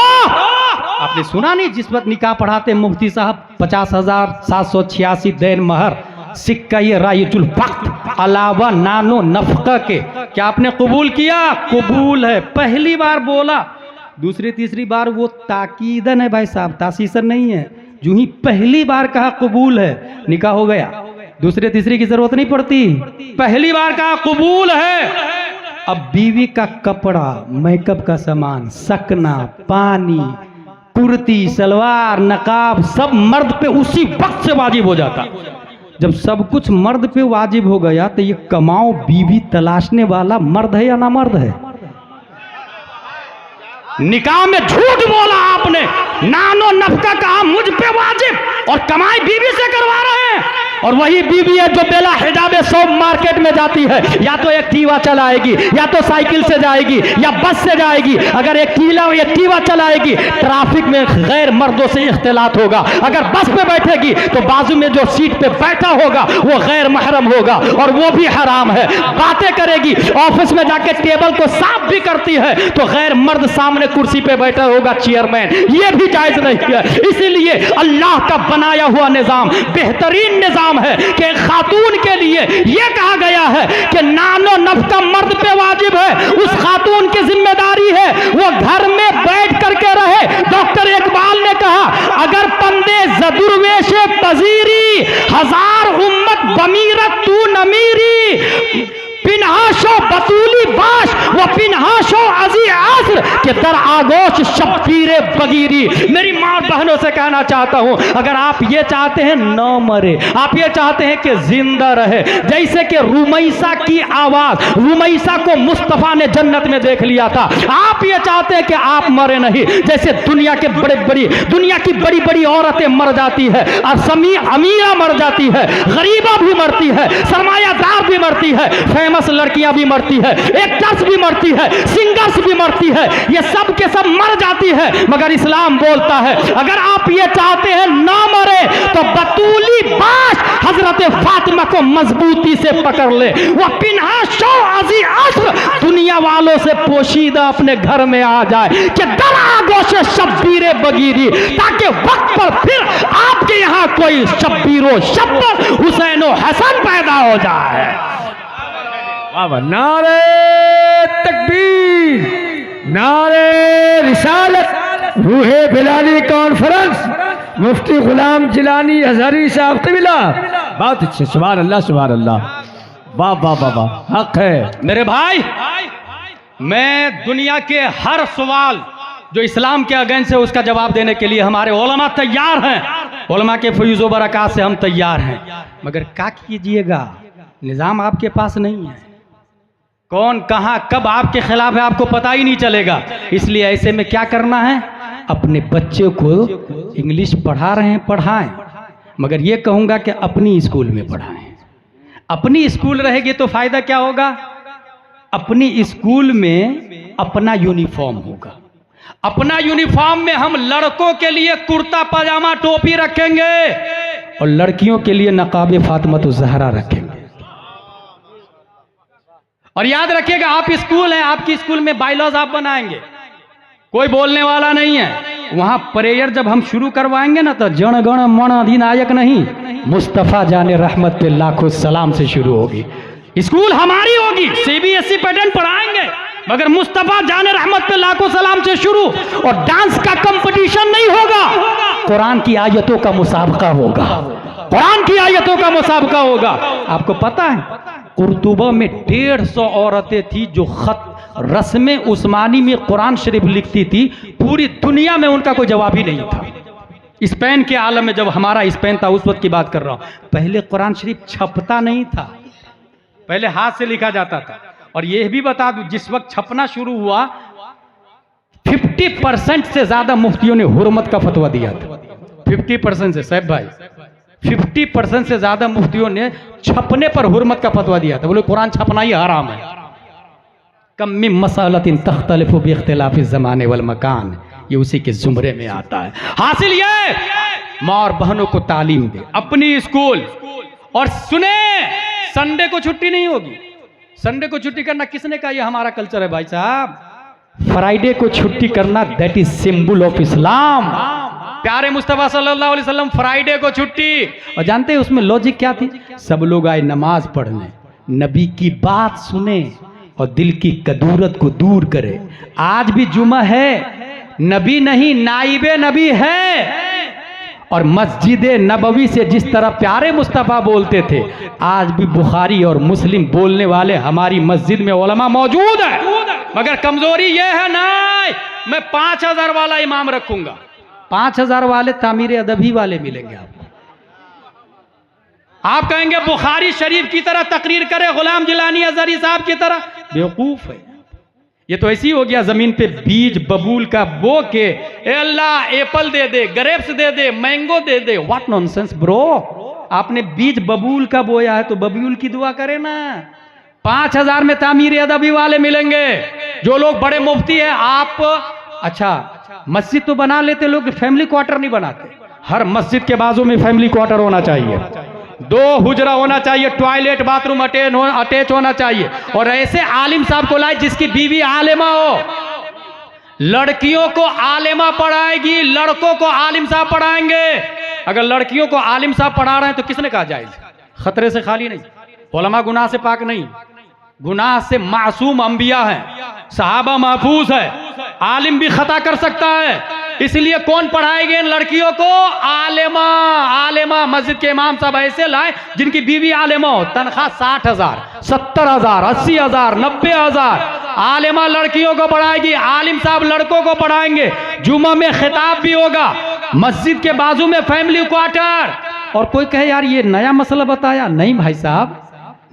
आपने सुना नहीं जिस वक्त निकाह पढ़ाते मुफ्ती साहब 50,786 दैन महर, सिक्का ये रायजुल वक्त अलावा नानो नफका के, क्या आपने कबूल किया? कबूल है। पहली बार बोला, दूसरी तीसरी बार वो ताकीदन है भाई साहब, तासीसन नहीं है, जो ही पहली बार कहा कबूल है, निकाह हो गया। दूसरे तीसरे की जरूरत नहीं पड़ती, पहली बार का कबूल है। अब बीवी का कपड़ा, मेकअप का सामान, सकना, पानी, कुर्ती, सलवार, नकाब सब मर्द पे उसी वक्त से वाजिब हो जाता। जब सब कुछ मर्द पे वाजिब हो गया तो ये कमाओ बीवी तलाशने वाला मर्द है या ना मर्द है? निकाह में झूठ बोला आपने, नानो नफका कहा मुझ पे वाजिब और कमाई बीवी से करवा रहे हैं। और वही बीवी है जो बेला हिजाबे सब मार्केट में जाती है, या तो एक्टिवा चलाएगी, या तो साइकिल से जाएगी, या बस से जाएगी। अगर एक्टिवा चलाएगी ट्रैफिक में गैर मर्दों से इख्तिलात होगा, अगर बस पे बैठेगी तो बाजू में जो सीट पे बैठा होगा वो गैर महरम होगा और वो भी हराम है। बातें करेगी, ऑफिस में जाके टेबल को साफ भी करती है तो गैर मर्द सामने कुर्सी पे बैठा होगा, चेयरमैन, ये भी जायज नहीं है। इसीलिए अल्लाह का बनाया हुआ निजाम बेहतरीन निजाम है कि खातून के लिए यह कहा गया है कि नानो नफका मर्द पे वाजिब है। उस खातून की जिम्मेदारी है वो घर में बैठ करके रहे। डॉक्टर इकबाल ने कहा अगर पंदे जदुर्वेशे पजीरी हजार उम्मत बमीरत तू नमीरी, पिनहाशो बतूली बाश वो पिनहाशो अजी आसर के दर आगोश शब्बीरे बगीरी। मेरी माँ बहनों से कहना चाहता हूँ, अगर आप ये चाहते हैं न मरे, आप ये चाहते हैं कि जिंदा रहे, जैसे कि रुमैसा की आवाज, रुमैसा को मुस्तफा ने जन्नत में देख लिया था, आप ये चाहते हैं कि आप मरे नहीं। जैसे दुनिया की बड़ी बड़ी औरतें मर जाती है, और अमीरा मर जाती है, गरीबा भी मरती है, सरमायादार भी मरती है, फेमस लड़कियां भी मरती है, एक्टर्स भी मरती है, सिंगर्स भी मरती है, ये सब के सब मर जाती है। मगर इस्लाम बोलता है अगर आप ये चाहते हैं ना मरे तो बतूली बाश हजरत फातिमा को मजबूती से पकड़ ले, वो पिन्हा शो अजी असर दुनिया वालों से पोशीदा अपने घर में आ जाए कि दरागोशे शब्बीरे बगीरी, ताकि वक्त पर फिर आपके यहाँ कोई शब्बीरो शब्बर हुसैनो हसन पैदा हो जाए।
नारे तकबीर, नारे रिसालत, रूहे बिलाली कॉन्फ्रेंस, मुफ्ती गुलाम जिलानी हजारी साहब क़िबला। बहुत अच्छे, सुभान अल्लाह सुभान अल्लाह, वाह वाह वाह वाह, हक है।
मेरे भाई, मैं दुनिया के हर सवाल जो इस्लाम के अगेंस्ट है उसका जवाब देने के लिए हमारे उलमा तैयार हैं, उलमा के फयूज़ व बरक़ात से हम तैयार हैं। मगर क्या कीजिएगा, निज़ाम आपके पास नहीं है, कौन कहां कब आपके खिलाफ है आपको पता ही नहीं चलेगा। इसलिए ऐसे में क्या करना है, अपने बच्चे को इंग्लिश पढ़ा रहे हैं पढ़ाएं, मगर ये कहूंगा कि अपनी स्कूल में पढ़ाएं। अपनी स्कूल रहेगी तो फायदा क्या होगा, अपनी स्कूल में अपना यूनिफॉर्म होगा, अपना यूनिफॉर्म में हम लड़कों के लिए कुर्ता पजामा टोपी रखेंगे और लड़कियों के लिए नकाब फातिमा ज़हरा रखेंगे। और याद रखिएगा आप स्कूल है, आपकी स्कूल में बायलॉज आप बनाएंगे, कोई बोलने वाला नहीं है। वहां प्रेयर जब हम शुरू करवाएंगे ना तो जन गण मन अधिनायक नहीं, मुस्तफा जाने रहमत पे लाखों सलाम से शुरू होगी। स्कूल हमारी होगी, सीबीएसई पैटर्न पढ़ाएंगे, मगर मुस्तफा जाने रहमत पे लाखों सलाम से शुरू। और डांस का कंपटीशन नहीं होगा, कुरान की आयतों का मुसाबका होगा, कुरान की आयतों का मुसाबका होगा। आपको पता है कुर्तुबा में 150 औरतें थी जो खत रस्म उस्मानी में कुरान शरीफ लिखती थी, पूरी दुनिया में उनका कोई जवाब ही नहीं था। स्पेन के आलम में, जब हमारा स्पेन था उस वक्त की बात कर रहा हूं, पहले कुरान शरीफ छपता नहीं था, पहले हाथ से लिखा जाता था। और यह भी बता दूं, जिस वक्त छपना शुरू हुआ 50% से ज्यादा मुफ्तियों ने हुर्मत का फतवा दिया था। 50% से, साहब भाई 50% से ज्यादा मुफ्तियों ने छपने पर हुर्मत का फतवा दिया था, बोले कुरान छपना ही हराम है। कम मिन मसालतिन तख्तलिफु बिइख्तिलाफि ज़माने वल मकान, ये उसी के जुमरे में आता है। हासिल ये माँ और बहनों को तालीम दे अपनी स्कूल। और सुने, संडे को छुट्टी नहीं होगी, संडे को छुट्टी करना किसने कहा, ये हमारा कल्चर है भाई साहब। फ्राइडे को छुट्टी करना that is symbol of Islam. प्यारे मुस्तफा सल्लल्लाहु अलैहि वसल्लम फ्राइडे को छुट्टी, और जानते हैं उसमें लॉजिक क्या थी, सब लोग आए नमाज पढ़ने, नबी की बात सुने और दिल की कदूरत को दूर करे। आज भी जुमा है, नबी नहीं नाइबे नबी है, और मस्जिद नबवी से जिस तरह प्यारे मुस्तफ़ा बोलते थे, आज भी बुखारी और मुस्लिम बोलने वाले हमारी मस्जिद में उलमा मौजूद है। मगर कमजोरी ये है ना, मैं 5000 वाला इमाम रखूंगा, 5000 वाले तामीर अदबी वाले मिलेंगे आपको। आप कहेंगे बुखारी शरीफ की तरह तकरीर करे गुलाम जिलानी अजहरी साहब की तरह, बेवकूफ है। ये तो ऐसी हो गया जमीन पे बीज बबूल का बो के ए अल्लाह एप्पल दे दे, ग्रेप्स दे दे, मैंगो दे दे। व्हाट नॉनसेंस ब्रो, आपने बीज बबूल का बोया है तो बबूल की दुआ करे ना। 5000 में तामीर अदबी वाले मिलेंगे, जो लोग बड़े मुफ्ती है। आप अच्छा मस्जिद तो बना लेते लोग, फैमिली क्वार्टर नहीं बनाते। हर मस्जिद के बाजू में फैमिली क्वार्टर होना चाहिए, 2 हुजरा होना चाहिए, टॉयलेट बाथरूम अटैच होना चाहिए। और ऐसे आलिम साहब को लाए जिसकी बीवी आलिमा हो। लड़कियों को आलिमा पढ़ाएगी, लड़कों को आलिम साहब पढ़ाएंगे। अगर लड़कियों को आलिम साहब पढ़ा रहे हैं तो किसने कहा जायज? खतरे से खाली नहीं, उलमा गुनाह से पाक नहीं, गुनाह से मासूम अंबिया है, सहाबा महफूज है। आलिम भी खता कर सकता है, इसलिए कौन पढ़ाएंगे इन लड़कियों को? आलिमा। आलिमा मस्जिद के इमाम साहब ऐसे लाए जिनकी बीवी आलिमा हो, तनख्वाह 60,000, 70,000, 80,000, 90,000। आलिमा लड़कियों को पढ़ाएगी, आलिम साहब लड़कों को पढ़ाएंगे। जुमा में खिताब भी होगा, मस्जिद के बाजू में फैमिली क्वार्टर। और कोई कहे यार ये नया मसला बताया, नहीं भाई साहब,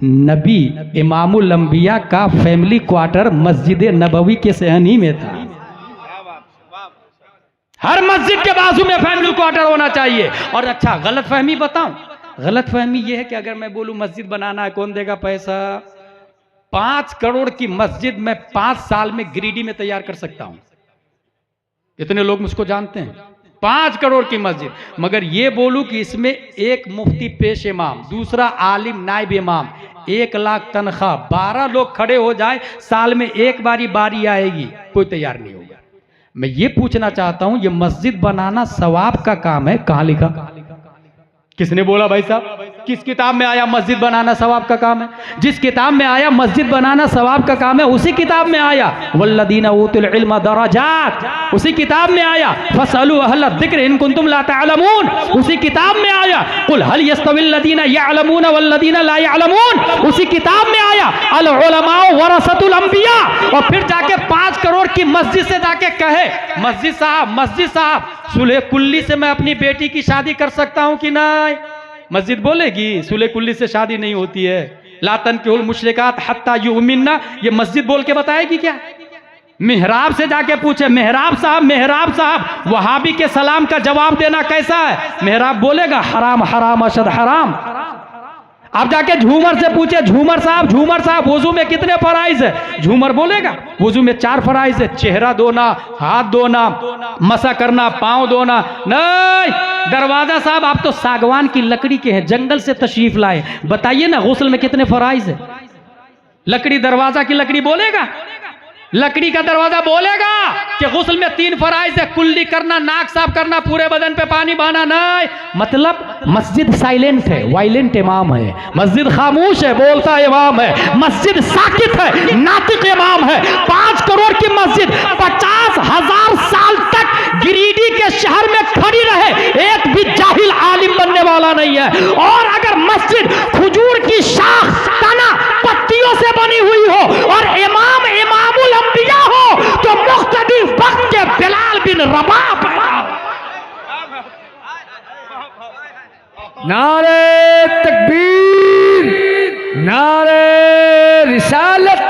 नबी इमामुल अंबिया का फैमिली क्वार्टर मस्जिद नबवी के सहनी में था। हर मस्जिद के बाजू में फैमिली क्वार्टर होना चाहिए। और अच्छा गलत फहमी बताऊं, गलत फहमी यह है कि अगर मैं बोलूं मस्जिद बनाना है, कौन देगा पैसा? 5 करोड़ की मस्जिद मैं 5 साल में गिरिडीह में तैयार कर सकता हूं। इतने लोग मुझको जानते हैं, 5 करोड़ की मस्जिद। मगर ये बोलूं कि इसमें एक मुफ्ती पेश इमाम, दूसरा आलिम नाइब इमाम, 1 लाख तनख्वाह, 12 लोग खड़े हो जाए, साल में एक बारी आएगी, कोई तैयार नहीं होगा। मैं ये पूछना चाहता हूं, ये मस्जिद बनाना सवाब का काम है, कहां लिखा? किसने बोला भाई साहब? किस किताब में आया मस्जिद बनाना सवाब का काम है? जिस किताब में आया मस्जिद बनाना सवाब का काम है, उसी किताब में आया वल्लदीना ऊतुल इल्म दरजात, उसी किताब में आया फसअलू अहल ज़िक्र इन कुंतुम ला तअलमून, उसी किताब में आया कुल हल यस्तविल लदीना यअलमून वल्लदीना ला यअलमून, उसी किताब में आया अल उलमा वरसतुल अंबिया। और फिर जाके 5 करोड़ की मस्जिद से जाके कहे मस्जिद साहब सुलह कुल्ली से मैं अपनी बेटी की शादी कर सकता हूं कि नहीं? मस्जिद बोलेगी सुलह कुल्ली से शादी नहीं होती है। ला तनकिहुल मुशरिकात हत्ता युमिनना, ये मस्जिद बोल के बताएगी क्या? मेहराब से जाके पूछे, मेहराब साहब वहाबी के सलाम का जवाब देना कैसा है? मेहराब बोलेगा हराम हराम अशद हराम। आप जाके झूमर से पूछे, झूमर साहब वुजू में कितने फराइज है? झूमर बोलेगा वुजू में 4 फराइज है, चेहरा धोना, हाथ धोना, मसा करना, पांव धोना। नहीं, दरवाजा साहब आप तो सागवान की लकड़ी के हैं, जंगल से तशरीफ लाए, बताइए ना गुस्ल में कितने फराइज है? लकड़ी, दरवाजा की लकड़ी बोलेगा? लकड़ी का दरवाजा बोलेगा कि गुस्ल में 3 फराइज है, कुल्ली करना, नाक साफ करना, पूरे बदन पे पानी बहाना? नहीं। मतलब मस्जिद साइलेंट है, वायलेंट इमाम है, मस्जिद खामोश है, बोलता इमाम है, मस्जिद साकित है, नातिक इमाम है। 5 करोड़ की मस्जिद 50,000 साल तक गिरिडीह के शहर में खड़ी रहे, एक भी जाहिल आलिम बनने वाला नहीं है। और अगर मस्जिद खजूर की शाख, तना, पत्तियों से बनी हुई हो और इमाम इमामुल अंबिया हो तो मुख्तदी वक्त के बिलाल बिन रबाह।
नारे तकबीर, नारे रिसालत,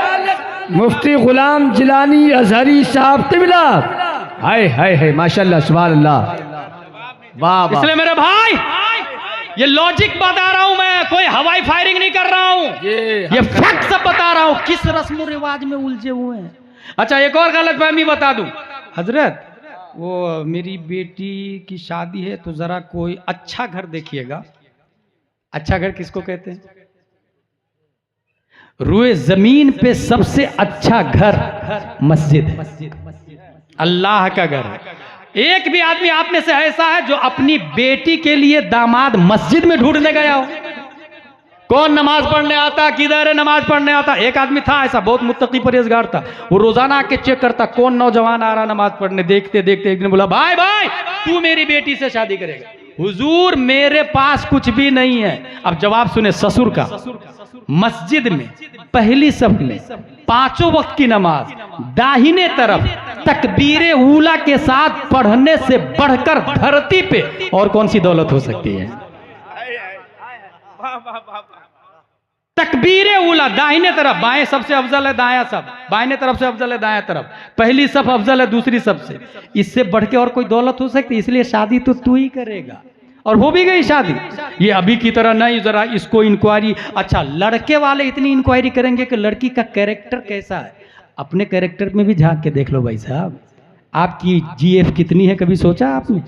मुफ्ती गुलाम जिलानी अजहरी साहब तिबला। हाय हाय हाय माशाल्लाह सुभान अल्लाह, वाह वाह।
इसलिए मेरे भाई ये लॉजिक बता रहा हूं मैं, कोई हवाई फायरिंग नहीं कर रहा हूं, ये फैक्ट सब बता रहा हूं, किस रस्म रिवाज में उलझे हुए हैं। अच्छा एक और गलत फहमी बता दूं, हजरत वो मेरी बेटी की शादी है तो जरा कोई अच्छा घर देखिएगा। अच्छा घर किसको कहते हैं? रुए जमीन पे सबसे अच्छा घर मस्जिद है, अल्लाह का घर है। एक भी आदमी आप में से ऐसा है जो अपनी बेटी के लिए दामाद मस्जिद में ढूंढने गया हो? कौन नमाज पढ़ने आता, किधर है नमाज पढ़ने आता? एक आदमी था ऐसा, बहुत मुत्तकी परहेजगार था, वो रोजाना आके चेक करता कौन नौजवान आ रहा नमाज पढ़ने। देखते देखते एक दिन बोला भाई तू मेरी बेटी से शादी करेगा? हुजूर मेरे पास कुछ भी नहीं है। अब जवाब सुने ससुर का। मस्जिद में पहली सफ में 5 वक्त की नमाज दाहिने तरफ तकबीरे ऊला के साथ पढ़ने से बढ़कर धरती पे और कौन सी दौलत हो सकती है? तकबीरे ऊला दाहिने तरफ, बाएं सबसे अफजल है दायां सब, बाहिने तरफ से अफजल है दायां तरफ, पहली सफ अफजल है दूसरी सफ से। इससे बढ़ के और कोई दौलत हो सकती है? इसलिए शादी तो तू ही करेगा। और हो भी गई शादी। ये अभी की तरह नहीं जरा इसको इंक्वायरी, अच्छा लड़के वाले इतनी इंक्वायरी करेंगे कि लड़की का कैरेक्टर कैसा है। अपने कैरेक्टर में भी झांक के देख लो भाई साहब। आपकी जीएफ कितनी है कभी सोचा आपने?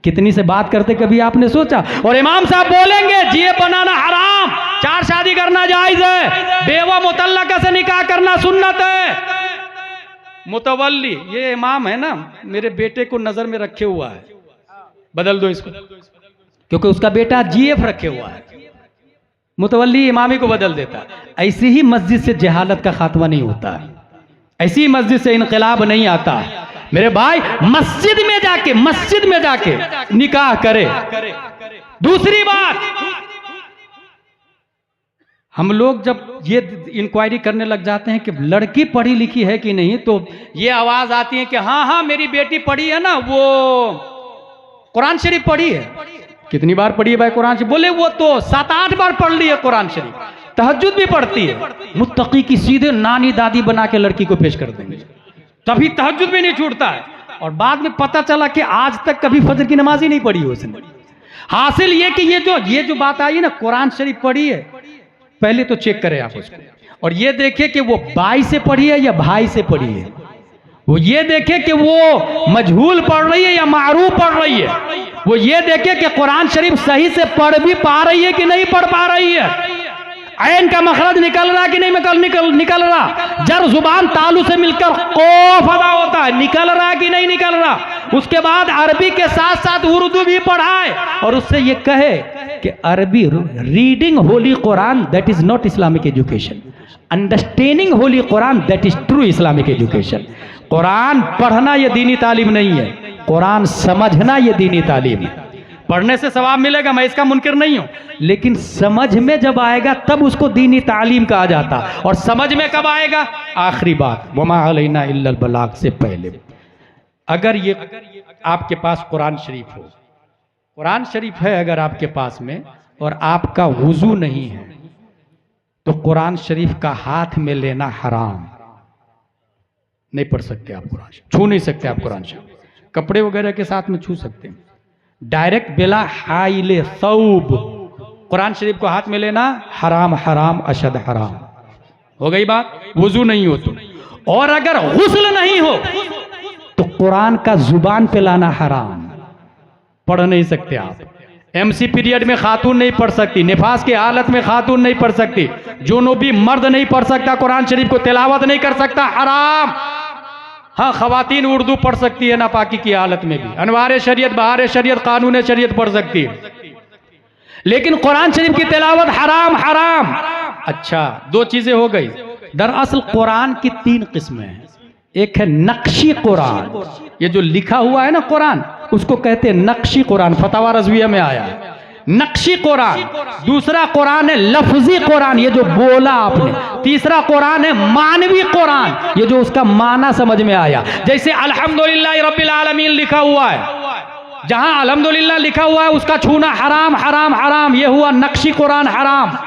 कितनी से बात करते कभी आपने सोचा? और इमाम साहब बोलेंगे जीएफ बनाना हराम, 4 शादी करना जायज है, बेवा मुतल्लका से निकाह करना सुन्नत है। मुतवल्ली ये इमाम है ना, मेरे बेटे को नजर में रखे हुआ है, बदल दो इसको, क्योंकि उसका बेटा जीएफ रखे हुआ है। मुतवल्ली इमामी को बदल देता है। ऐसी ही मस्जिद से जहालत का खात्मा नहीं होता है, ऐसी मस्जिद से इनकलाब नहीं आता है। मेरे भाई मस्जिद में जाके निकाह करे। दूसरी बात, हम लोग जब ये इंक्वायरी करने लग जाते हैं कि लड़की पढ़ी लिखी है कि नहीं, तो ये आवाज आती है कि हाँ हाँ मेरी बेटी पढ़ी है ना, वो कुरान शरीफ पढ़ी है। कितनी बार पढ़ी है भाई कुरान शरीफ? बोले वो तो 7-8 बार पढ़ ली है कुरान शरीफ, तहज्जुद भी पढ़ती है। मुत्तकी की सीधे नानी दादी बना के लड़की को पेश कर देंगे, तभी तहज्जुद भी नहीं छूटता है। और बाद में पता चला कि आज तक कभी फजर की नमाज ही नहीं पढ़ी उसने। हासिल ये कि ये जो बात आई ना कुरान शरीफ पढ़ी है, पहले तो चेक करें आप उसको, और ये देखे कि वो बाई से पढ़ी है या भाई से पढ़ी है। वो ये देखे कि वो मजहूल पढ़ रही है या मारूफ पढ़ रही है। वो ये देखे कि कुरान शरीफ सही से पढ़ भी पा रही है कि नहीं पढ़ पा रही है। ऐन का मखरज निकल रहा कि नहीं निकल रहा। जर जुबान तालु से मिलकर कौफ अदा होता है, निकल रहा कि नहीं निकल रहा। उसके बाद अरबी के साथ साथ उर्दू भी पढ़ाए और उससे ये कहे कि अरबी reading Holi Quran that is not Islamic education, understanding Holi Quran that is true Islamic education. Quran पढ़ना यह दीनी तालीम नहीं है, कुरान समझना यह दीनी तालीम है। पढ़ने से सवाब मिलेगा, मैं इसका मुनकिर नहीं हूं, लेकिन समझ में जब आएगा तब उसको दीनी तालीम कहा जाता। और समझ में कब आएगा? आखिरी बात, वमा अलैना इल्लल बलाग से पहले। अगर ये आपके पास कुरान शरीफ हो, कुरान शरीफ है अगर आपके पास में और आपका वुजू नहीं है, तो कुरान शरीफ का हाथ में लेना हराम। नहीं पढ़ सकते आप कुरान शरीफ, छू नहीं सकते आप कुरान शरीफ। कपड़े वगैरह के साथ में छू सकते हैं, डायरेक्ट बिला हाइले सौब कुरान शरीफ को हाथ में लेना हराम, हराम अशद हराम। हो गई बात। वुजू नहीं हो तो, और अगर गुस्ल नहीं हो तो कुरान का जुबान पे लाना हराम, पढ़ नहीं सकते आप। एमसी पीरियड में खातून नहीं पढ़ सकती, निफास की हालत में खातून नहीं पढ़ सकती, जुनूबी मर्द नहीं पढ़ सकता, कुरान शरीफ को तिलावत नहीं कर सकता, हराम। हाँ, खवातीन उर्दू पढ़ सकती है नापाकी की हालत में भी, अनवार शरीयत बहार शरीयत कानून शरीयत पढ़ सकती है, लेकिन कुरान शरीफ की तिलावत हराम, हराम। अच्छा, 2 चीजें हो गई। दरअसल कुरान की 3 किस्में हैं। एक है नक्शी कुरान, ये जो लिखा हुआ है ना कुरान, उसको कहते हैं नक्शी कुरान, फतवा रज़विया में आया है नक्शी कुरान। दूसरा कुरान है लफ्जी कुरान, ये जो बोला आपने। तीसरा कुरान है मानवी कुरान, ये जो उसका माना समझ में आया। जैसे अल्हम्दुलिल्लाह रब्बिल आलमीन लिखा हुआ है, जहां अल्हम्दुलिल्लाह लिखा हुआ है उसका छूना हराम, हराम, हराम। ये हुआ नक्शी कुरान हराम।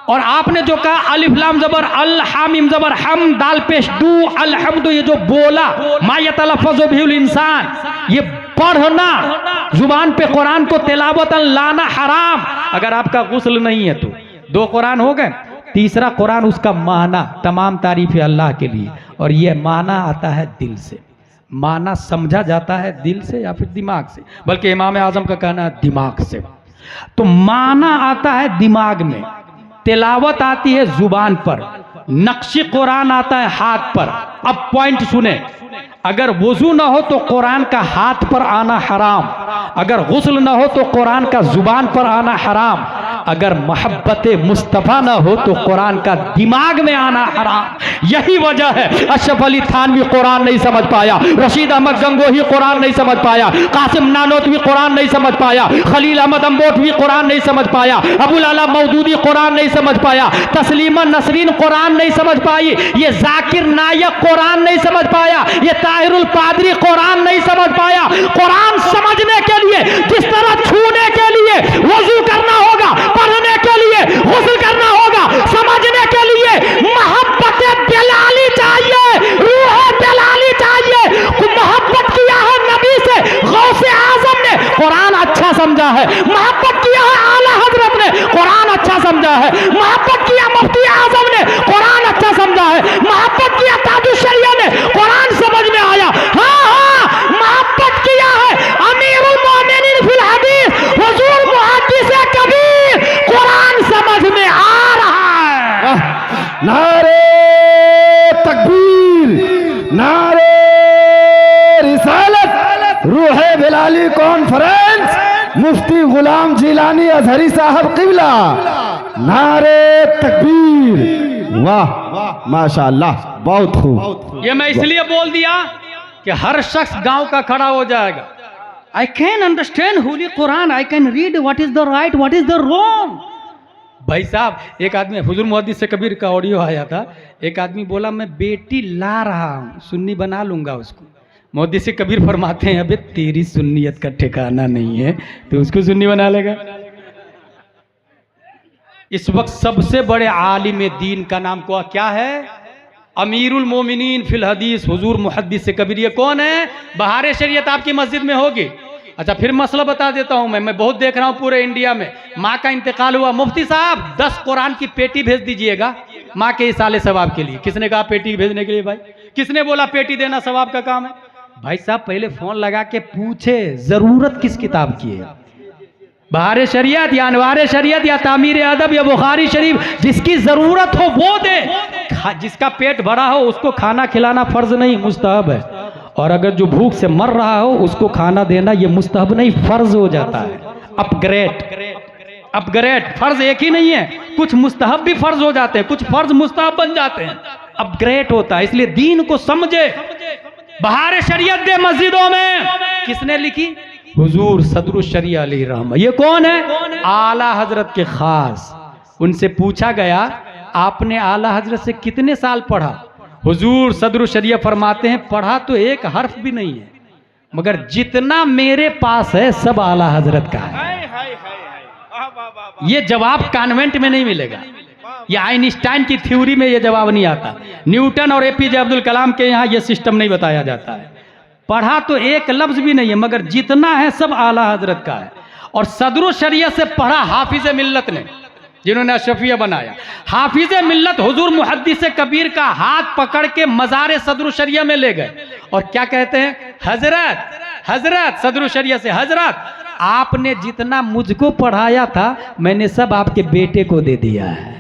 और आपने जो कहा अलिफ लाम जबर अल हामिम जबर हम दाल पेश दू अलहम्दु, ये जो बोला मा यतलफ़्फ़ज़ु बिहिल इंसान, ये पढ़ना जुबान पे कुरान को तिलावतन लाना हराम। अगर आपका गुस्ल नहीं है तो 2 कुरान हो गए। तीसरा कुरान उसका माना, तमाम तारीफ है अल्लाह के लिए, और ये माना आता है दिल से। माना समझा जाता है दिल से या फिर दिमाग से, बल्कि इमाम आजम का कहना है दिमाग से। तो माना आता है दिमाग में, तिलावत आती है जुबान पर, नक्शी कुरान आता है हाथ पर। अब पॉइंट सुने, अगर वुजू ना हो तो कुरान का हाथ पर आना हराम, अगर गुस्ल ना हो तो कुरान का जुबान पर आना हराम। अगर मोहब्बत मुस्तफ़ा ना हो तो कुरान का दिमाग में आना हराम। यही वजह है अशरफ अली थानवी कुरान नहीं समझ पाया, रशीद अहमद गंगोही कुरान नहीं समझ पाया, कासिम नानोतवी कुरान नहीं समझ पाया, खलील अहमद अम्बोटवी कुरान नहीं समझ पाया, अबुल आला मौदूदी कुरान नहीं समझ पाया, तस्लीमा नसरीन कुरान नहीं समझ पाई, ये जाकिर नायक कुरान नहीं समझ पाया, ये ताहिरुल पादरी कुरान नहीं समझ पाया। कुरान समझने के लिए जिस तरह छूने के लिए वजू करना होगा, पढ़ने के लिए गुस्ल करना होगा, समझने के लिए मोहब्बत बिलाली चाहिए, रूह बिलाली चाहिए। मोहब्बत किया है नबी से गौसे आजम ने, कुरान अच्छा समझा है। मोहब्बत किया है आला हजरत ने, कुरान अच्छा समझा है। मोहब्बत किया मुफ्ती आजम ने, कुरान अच्छा समझा है। मोहब्बत किया ताजुश शरिया ने, कुरान समझ में आया। हाँ, मोहब्बत किया है अमीरुल मोमिनीन फिल हदीस हुजूर मुहद्दिस कबीर, कुरान समझ में आ रहा है।
नारे तकबीर, नारे रिसालत, रूह बिलाली कॉन्फ्रेंस, मुफ्ती गुलाम जिलानी अजहरी साहब किबला, नारे तकबीर। वाह माशाअल्लाह, बहुत खूब।
ये मैं इसलिए बोल दिया कि हर शख्स गांव का खड़ा हो जाएगा। I can understand Holi Quran, I can read what is the right what is the wrong. भाई साहब, एक आदमी हुजूर मुहद्दिस से कबीर का ऑडियो आया था, एक आदमी बोला मैं बेटी ला रहा हूँ, सुन्नी बना लूंगा उसको। मुहद्दिस से कबीर फरमाते हैं अबे तेरी सुन्नियत का ठिकाना नहीं है, तो उसको सुन्नी बना लेगा। इस वक्त सबसे बड़े आलिम दीन का नाम क्या है? अमीरुल मोमिनीन फिल हदीस हुजूर मुहद्दिस से कबीर। ये कौन है? बहार शरीयत आपकी मस्जिद में होगी। अच्छा, फिर मसला बता देता हूं। मैं बहुत देख रहा हूं पूरे इंडिया में, माँ का इंतकाल हुआ, मुफ्ती साहब 10 कुरान की पेटी भेज दीजिएगा माँ के इसाले सवाब के लिए। किसने कहा पेटी भेजने के लिए? भाई किसने बोला पेटी देना सवाब का काम है? भाई साहब पहले फोन लगा के पूछे जरूरत किस किताब की है, बहार शरीयत या अनवार शरीयत या तामीर अदब या बुखारी शरीफ, जिसकी जरूरत हो वो दे। जिसका पेट भरा हो उसको खाना खिलाना फर्ज नहीं, मुस्तहब है। और अगर जो भूख से मर रहा हो उसको खाना देना ये मुस्तहब नहीं, फर्ज हो जाता है। अपग्रेड फर्ज एक ही नहीं है, कुछ मुस्तहब भी फर्ज हो जाते हैं, कुछ फर्ज मुस्तहब बन जाते हैं, अपग्रेड होता है। इसलिए दीन को समझे। बहार शरीयत दे मस्जिदों में। किसने लिखी? हुजूर सदरुल शरिया अलैहि रहमा। ये कौन है? आला हजरत के खास। उनसे पूछा गया आपने आला हजरत से कितने साल पढ़ा? हुजूर सदरुल शरिया फरमाते हैं पढ़ा तो एक हर्फ भी नहीं है, मगर जितना मेरे पास है सब आला हजरत का है। ये जवाब कॉन्वेंट में नहीं मिलेगा, ये आइंस्टाइन की थ्योरी में ये जवाब नहीं आता, न्यूटन और एपीजे अब्दुल कलाम के यहाँ ये सिस्टम नहीं बताया जाता है। पढ़ा तो एक लफ्ज भी नहीं है, मगर जितना है सब आला हजरत का है। और सदरुल शरिया से पढ़ा हाफिज मिल्लत ने, जिन्होंने अशरफिया बनाया। हाफिज मिल्लत हुजूर मुहद्दिस कबीर का हाथ पकड़ के मज़ार सदरुल शरिया में ले गए और क्या कहते हैं? हजरत हजरत सदरुल शरिया से, हजरत आपने जितना मुझको पढ़ाया था मैंने सब आपके बेटे को दे दिया है,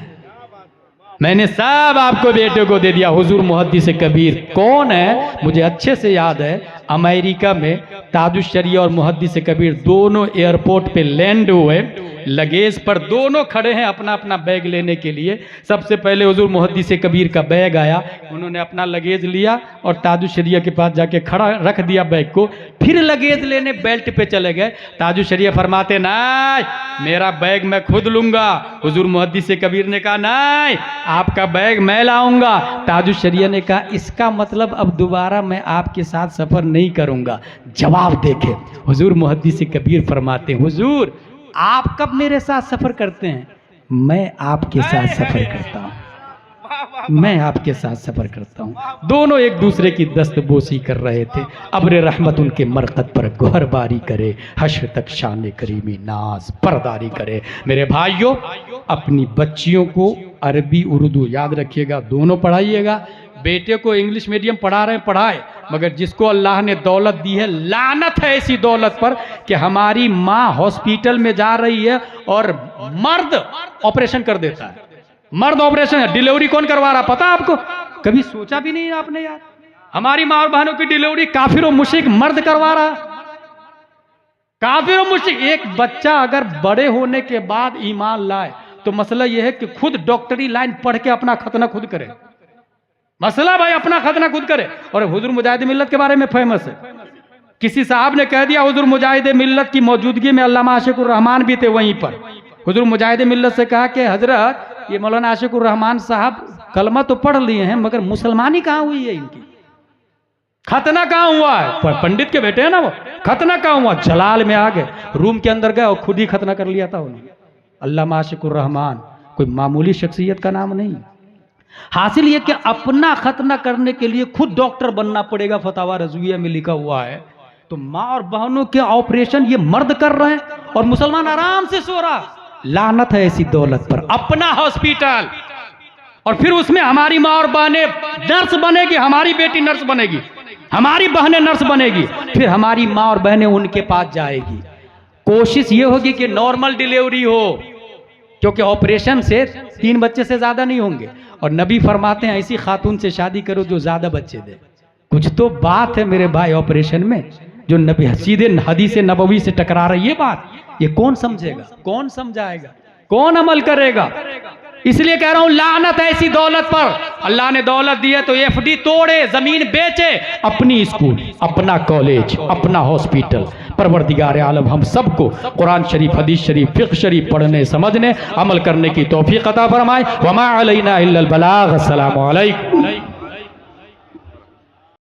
मैंने सब आपको बेटे को दे दिया। हुजूर मुहद्दिस कबीर कौन है? मुझे अच्छे से याद है, अमेरिका में ताजुश शरिया और मुहद्दिस कबीर दोनों एयरपोर्ट पे लैंड हुए, लगेज पर दोनों खड़े हैं अपना अपना बैग लेने के लिए। सबसे पहले हुजूर मुहद्दिस कबीर का बैग आया, उन्होंने अपना लगेज लिया और ताजुश शरिया के पास जाके खड़ा रख दिया बैग को, फिर लगेज लेने बेल्ट पे चले गए। ताजुश शरिया फरमाते नहीं, मेरा बैग मैं खुद लूंगा। हुजूर मुहद्दिस कबीर ने कहा नहीं, आपका बैग मैं लाऊंगा। ताजुश शरिया ने कहा इसका मतलब अब दोबारा मैं आपके साथ सफर नहीं करूंगा। जवाब देखे हुजूर मुहद्दिस कबीर फरमाते हुजूर आप कब मेरे साथ सफर करते हैं? मैं आपके साथ सफर करता हूं, मैं आपके साथ सफर करता हूं। दोनों एक दूसरे की दस्तबोसी कर रहे थे। अब्र रहमत उनके मरकत पर गोहरबारी करे, हश्र तक शान करीमी नाज परदारी करे। मेरे भाइयों, अपनी बच्चियों को अरबी उर्दू याद रखिएगा, दोनों पढ़ाइएगा। बेटे को इंग्लिश मीडियम पढ़ा रहे हैं, पढ़ाए, मगर जिसको अल्लाह ने दौलत दी है, लानत है ऐसी दौलत पर कि हमारी माँ हॉस्पिटल में जा रही है और मर्द ऑपरेशन कर देता है। मर्द ऑपरेशन है, डिलीवरी कौन करवा रहा पता आपको? कभी सोचा भी नहीं आपने यार, हमारी माँ और बहनों की डिलीवरी काफिर और मुशरिक मर्द करवा रहा, काफिर और मुश्रिक। एक बच्चा अगर बड़े होने के बाद ईमान लाए तो मसला यह है कि खुद डॉक्टरी लाइन पढ़ के अपना खतना खुद करे। मसला भाई अपना खतना खुद करे। और हुजूर मुजाहिद मिल्लत के बारे में फेमस है, किसी साहब ने कह दिया हुजूर मुजाहिद मिल्लत की मौजूदगी में अल्लामा आशिकुर रहमान भी थे वहीं पर। हुजूर मुजाहिद मिल्लत से कहा कि हजरत ये मौलाना आशिकुर रहमान साहब कलमा तो पढ़ लिए हैं मगर मुसलमानी कहाँ हुई है इनकी, खतना कहाँ हुआ है? पंडित के बेटे हैं ना वो, खतना कहाँ हुआ? जलाल में आ गए, रूम के अंदर गए और खुद ही खतना कर लिया था उन्होंने। अल्लामा आशिकुर रहमान कोई मामूली शख्सियत का नाम नहीं। हासिल ये कि अपना खतना करने के लिए खुद डॉक्टर बनना पड़ेगा, फतावा रज़विया में लिखा हुआ है। तो माँ और बहनों के ऑपरेशन ये मर्द कर रहे हैं और मुसलमान आराम से सो रहा। लानत है ऐसी दौलत पर। अपना हॉस्पिटल और फिर उसमें हमारी माँ और बहनें नर्स बनेगी, हमारी बेटी नर्स बनेगी, हमारी बहनें नर्स बनेगी, फिर हमारी माँ और बहनें उनके पास जाएगी। कोशिश ये होगी कि नॉर्मल डिलीवरी हो, क्योंकि ऑपरेशन से 3 बच्चे से ज्यादा नहीं होंगे। और नबी फरमाते हैं ऐसी खातून से शादी करो जो ज्यादा बच्चे दे। कुछ तो बात है मेरे भाई ऑपरेशन में, जो नबी सीधे हदीस नबवी से टकरा रही है बात। ये कौन समझेगा, कौन समझाएगा, कौन अमल करेगा? इसलिए कह रहा हूं लानत है ऐसी दौलत पर। अल्लाह ने दौलत दी है तो एफडी तोड़े, जमीन बेचे, अपनी स्कूल, अपना कॉलेज, अपना हॉस्पिटल। परवरदिगार आलम हम सबको कुरान शरीफ, हदीस शरीफ, फिक्र शरीफ पढ़ने, समझने, अमल करने की तौफीक अता फरमाए। वमा अलैना इल्लल बलाग। अस्सलामु अलैकुम।